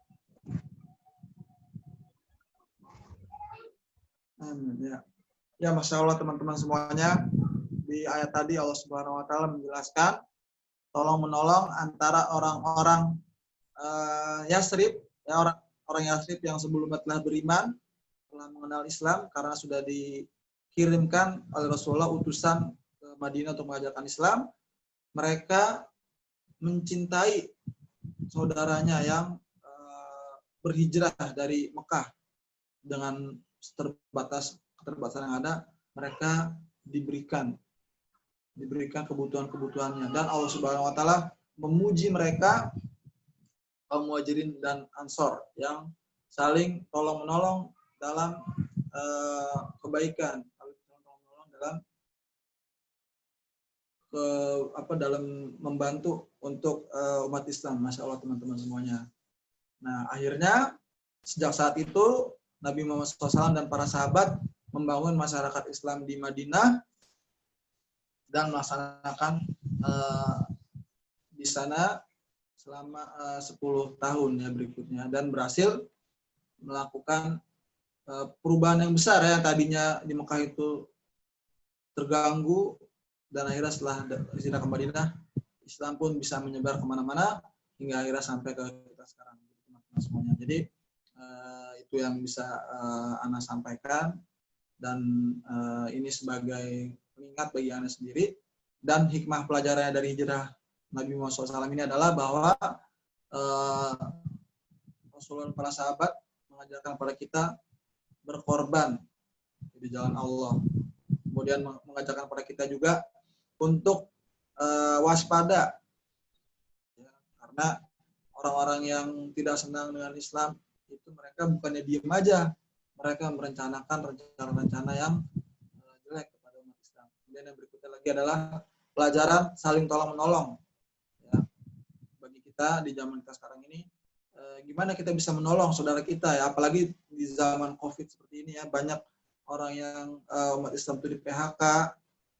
Ya. Ya, Masya Allah teman-teman semuanya. Di ayat tadi Allah Subhanahu Wa Taala menjelaskan tolong menolong antara orang-orang Yasrib, ya, orang Yasrib yang sebelumnya telah beriman, telah mengenal Islam karena sudah dikirimkan oleh Rasulullah utusan ke Madinah untuk mengajarkan Islam. Mereka mencintai saudaranya yang berhijrah dari Mekah dengan keterbatasan yang ada, mereka diberikan kebutuhan-kebutuhannya, dan Allah Subhanahu Wa Taala memuji mereka kaum muhajirin dan ansor yang saling tolong menolong dalam kebaikan, dalam membantu untuk umat Islam. Masya Allah teman-teman semuanya. Nah, akhirnya sejak saat itu Nabi Muhammad SAW dan para sahabat membangun masyarakat Islam di Madinah dan melaksanakan di sana selama 10 tahun ya berikutnya, dan berhasil melakukan perubahan yang besar ya. Tadinya di Mekah itu terganggu, dan akhirnya setelah hijrah ke Madinah, Islam pun bisa menyebar kemana-mana hingga akhirnya sampai ke kita sekarang, teman-teman semuanya. Jadi itu yang bisa Ana sampaikan, dan ini sebagai pengingat bagi Ana sendiri. Dan hikmah pelajarannya dari hijrah Nabi Muhammad SAW ini adalah bahwa Rasulullah dan para sahabat mengajarkan kepada kita berkorban di jalan Allah. Kemudian mengajarkan kepada kita juga untuk waspada, ya, karena orang-orang yang tidak senang dengan Islam itu mereka bukannya diem aja, mereka merencanakan rencana-rencana yang jelek kepada umat Islam. Kemudian yang berikutnya lagi adalah pelajaran saling tolong menolong. Ya, bagi kita di zaman kita sekarang ini, gimana kita bisa menolong saudara kita ya, apalagi di zaman COVID seperti ini ya, banyak orang yang umat Islam itu di PHK.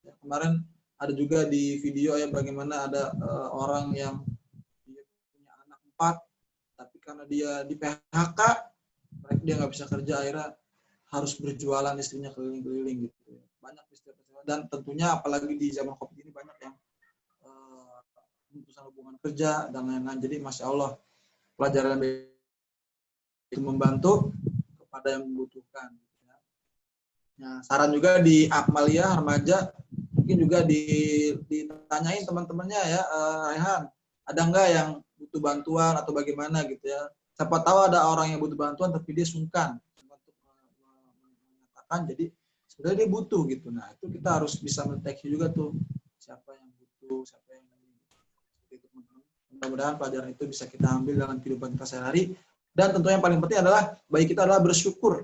Ya, kemarin ada juga di video ya bagaimana ada orang yang dia punya anak 4, tapi karena dia di PHK, dia nggak bisa kerja, akhirnya harus berjualan, istrinya keliling-keliling gitu. Banyak istilah-istilah, dan tentunya apalagi di zaman COVID ini banyak yang pemutusan hubungan kerja dan lain-lain. Jadi masya Allah, pelajaran itu membantu kepada yang membutuhkan. Nah, saran juga di Akmalia remaja, mungkin juga ditanyain teman-temannya ya, Rehan, ada nggak yang butuh bantuan atau bagaimana gitu ya. Siapa tahu ada orang yang butuh bantuan tapi dia sungkan untuk mengatakan, jadi sebenarnya dia butuh gitu. Nah, itu kita harus bisa mendeteksi juga tuh siapa yang butuh, siapa yang itu. Mudah-mudahan pelajaran itu bisa kita ambil dalam kehidupan kita sehari-hari. Dan tentunya yang paling penting adalah bagi kita adalah bersyukur.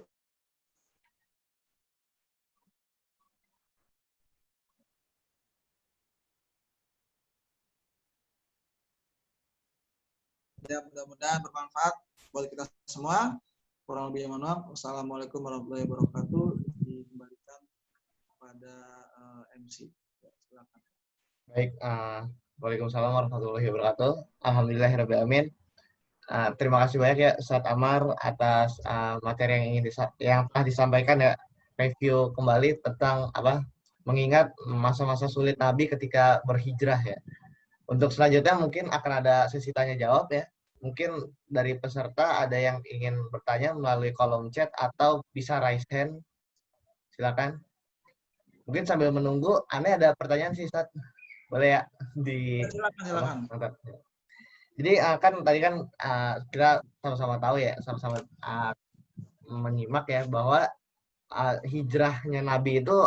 Ya, mudah-mudahan bermanfaat buat kita semua. Kurang lebih mohon maaf. Wassalamualaikum warahmatullahi wabarakatuh. Dikembalikan kepada MC. Ya, silakan. Baik, Waalaikumsalam warahmatullahi wabarakatuh. Alhamdulillahirrahmanirrahim. Terima kasih banyak ya Ustadz Amar atas materi yang telah disampaikan ya, review kembali tentang mengingat masa-masa sulit Nabi ketika berhijrah ya. Untuk selanjutnya mungkin akan ada sesi tanya jawab ya. Mungkin dari peserta ada yang ingin bertanya melalui kolom chat atau bisa raise hand. Silakan. Mungkin sambil menunggu, aneh ada pertanyaan sih Ustadz. Boleh ya Silakan. Jadi kan tadi kan kita sama-sama tahu ya, sama-sama menyimak ya bahwa hijrahnya Nabi itu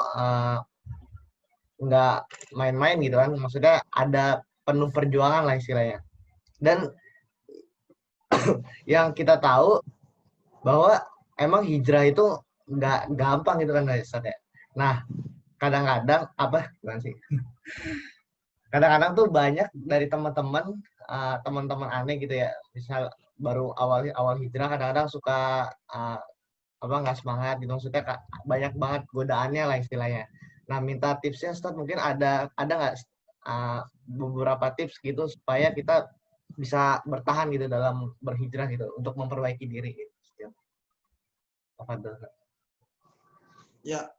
nggak main-main gitu kan. Maksudnya ada penuh perjuangan lah istilahnya. Dan yang kita tahu bahwa emang hijrah itu nggak gampang gitu kan Ustaz ya. Nah, kadang-kadang gimana sih? Kadang-kadang tuh banyak dari teman-teman aneh gitu ya, misal baru awal hijrah kadang-kadang suka nggak semangat gitu, maksudnya banyak banget godaannya lah istilahnya. Nah, minta tipsnya Ustaz, mungkin ada nggak beberapa tips gitu supaya kita bisa bertahan gitu dalam berhijrah gitu untuk memperbaiki diri gitu. Ya,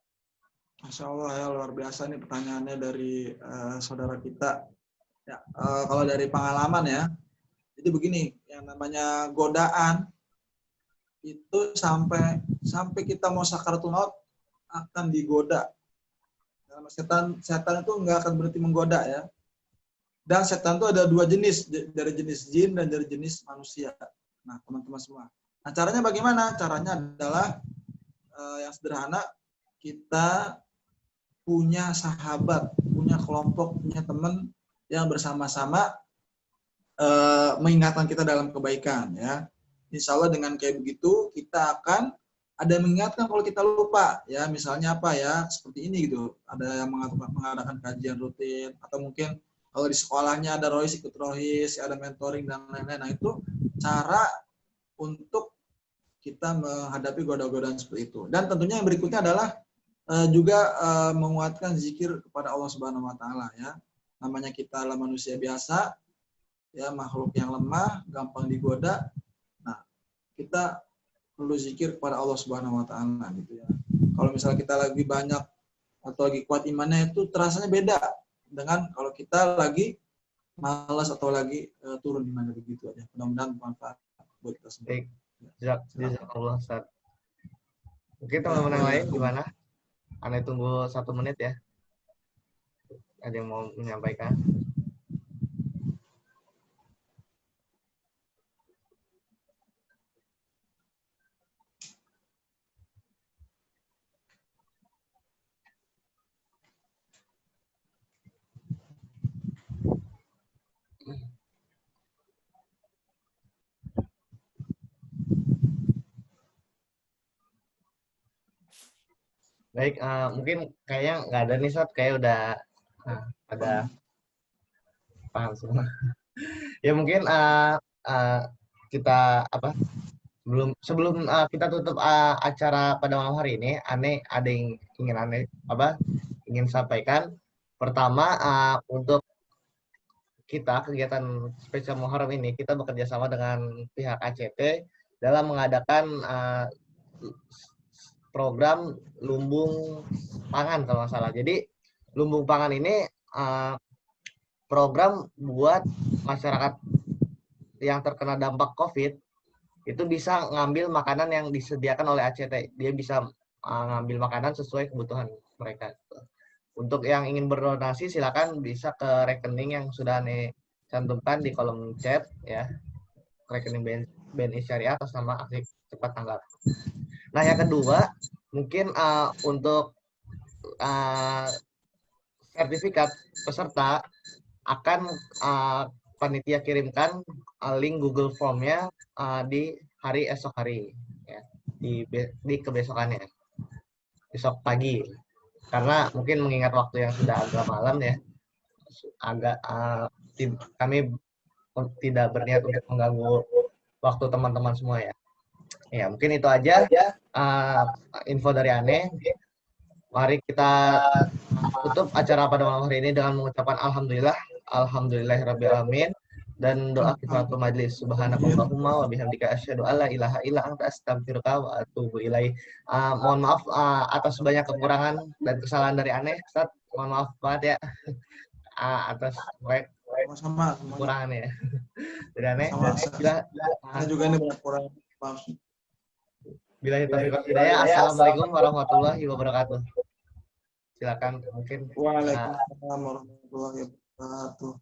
Masya Allah ya, luar biasa nih pertanyaannya dari saudara kita. Ya, kalau dari pengalaman ya, jadi begini, yang namanya godaan itu sampai kita mau sakaratul maut akan digoda. Setan itu nggak akan berhenti menggoda ya. Dan setan itu ada 2 jenis, dari jenis jin dan dari jenis manusia. Nah, teman-teman semua. Nah, caranya bagaimana? Caranya adalah yang sederhana, kita punya sahabat, punya kelompok, punya teman yang bersama-sama mengingatkan kita dalam kebaikan ya. Insya Allah dengan kayak begitu kita akan ada yang mengingatkan kalau kita lupa ya, misalnya apa ya, seperti ini gitu, ada yang mengadakan kajian rutin, atau mungkin kalau di sekolahnya ada rohis ikut rohis, ada mentoring dan lain-lain. Nah, itu cara untuk kita menghadapi godaan-godaan seperti itu. Dan tentunya yang berikutnya adalah juga menguatkan zikir kepada Allah Subhanahu wa taala ya. Namanya kita adalah manusia biasa ya, makhluk yang lemah, gampang digoda. Nah, kita perlu zikir kepada Allah Subhanahu wa taala gitu ya. Kalau misalnya kita lagi banyak atau lagi kuat imannya, itu terasanya beda dengan kalau kita lagi malas atau lagi turun imannya, begitu aja. Mudah-mudahan bermanfaat buat kita semua. Baik. Jazakallah Ustaz. Mungkin teman-teman yang lain gimana? Anda tunggu 1 menit ya. Ada yang mau menyampaikan? Baik, mungkin kayaknya nggak ada nih Ustaz, kayak udah ada paham semua. Ya mungkin kita sebelum kita tutup acara pada malam hari ini, ada yang ingin ingin sampaikan. Pertama, untuk kita kegiatan spesial Muharram ini kita bekerja sama dengan pihak ACT dalam mengadakan program lumbung pangan kalau nggak salah. Jadi lumbung pangan ini program buat masyarakat yang terkena dampak COVID itu bisa ngambil makanan yang disediakan oleh ACT. Dia bisa ngambil makanan sesuai kebutuhan mereka. Untuk yang ingin berdonasi silakan bisa ke rekening yang sudah cantumkan di kolom chat ya. Rekening BNI Syariah atas nama Aktif Cepat Tanggap. Nah, yang kedua, mungkin untuk sertifikat peserta akan panitia kirimkan link Google Form-nya di hari esok hari ya, di kebesokannya, besok pagi. Karena mungkin mengingat waktu yang sudah agak malam ya, kami tidak berniat untuk mengganggu waktu teman-teman semua ya. Ya, mungkin itu aja info dari Ane. Mari kita tutup acara pada malam hari ini dengan mengucapkan alhamdulillahirrabbilalamin dan doa kifaratul majlis. Subhanakallahumma wa bihamdika asyhadu alla ilaha illa anta astaghfiruka wa atubu ilaik. Mohon maaf atas banyak kekurangan dan kesalahan dari Ane. Ustaz, mohon maaf banget ya atas Sama-sama kekurangan ya. Dari Ane. Saya juga ini banyak kurang maaf. Bila hidayah, assalamualaikum warahmatullahi wabarakatuh. Silakan mungkin. Waalaikumsalam warahmatullahi wabarakatuh.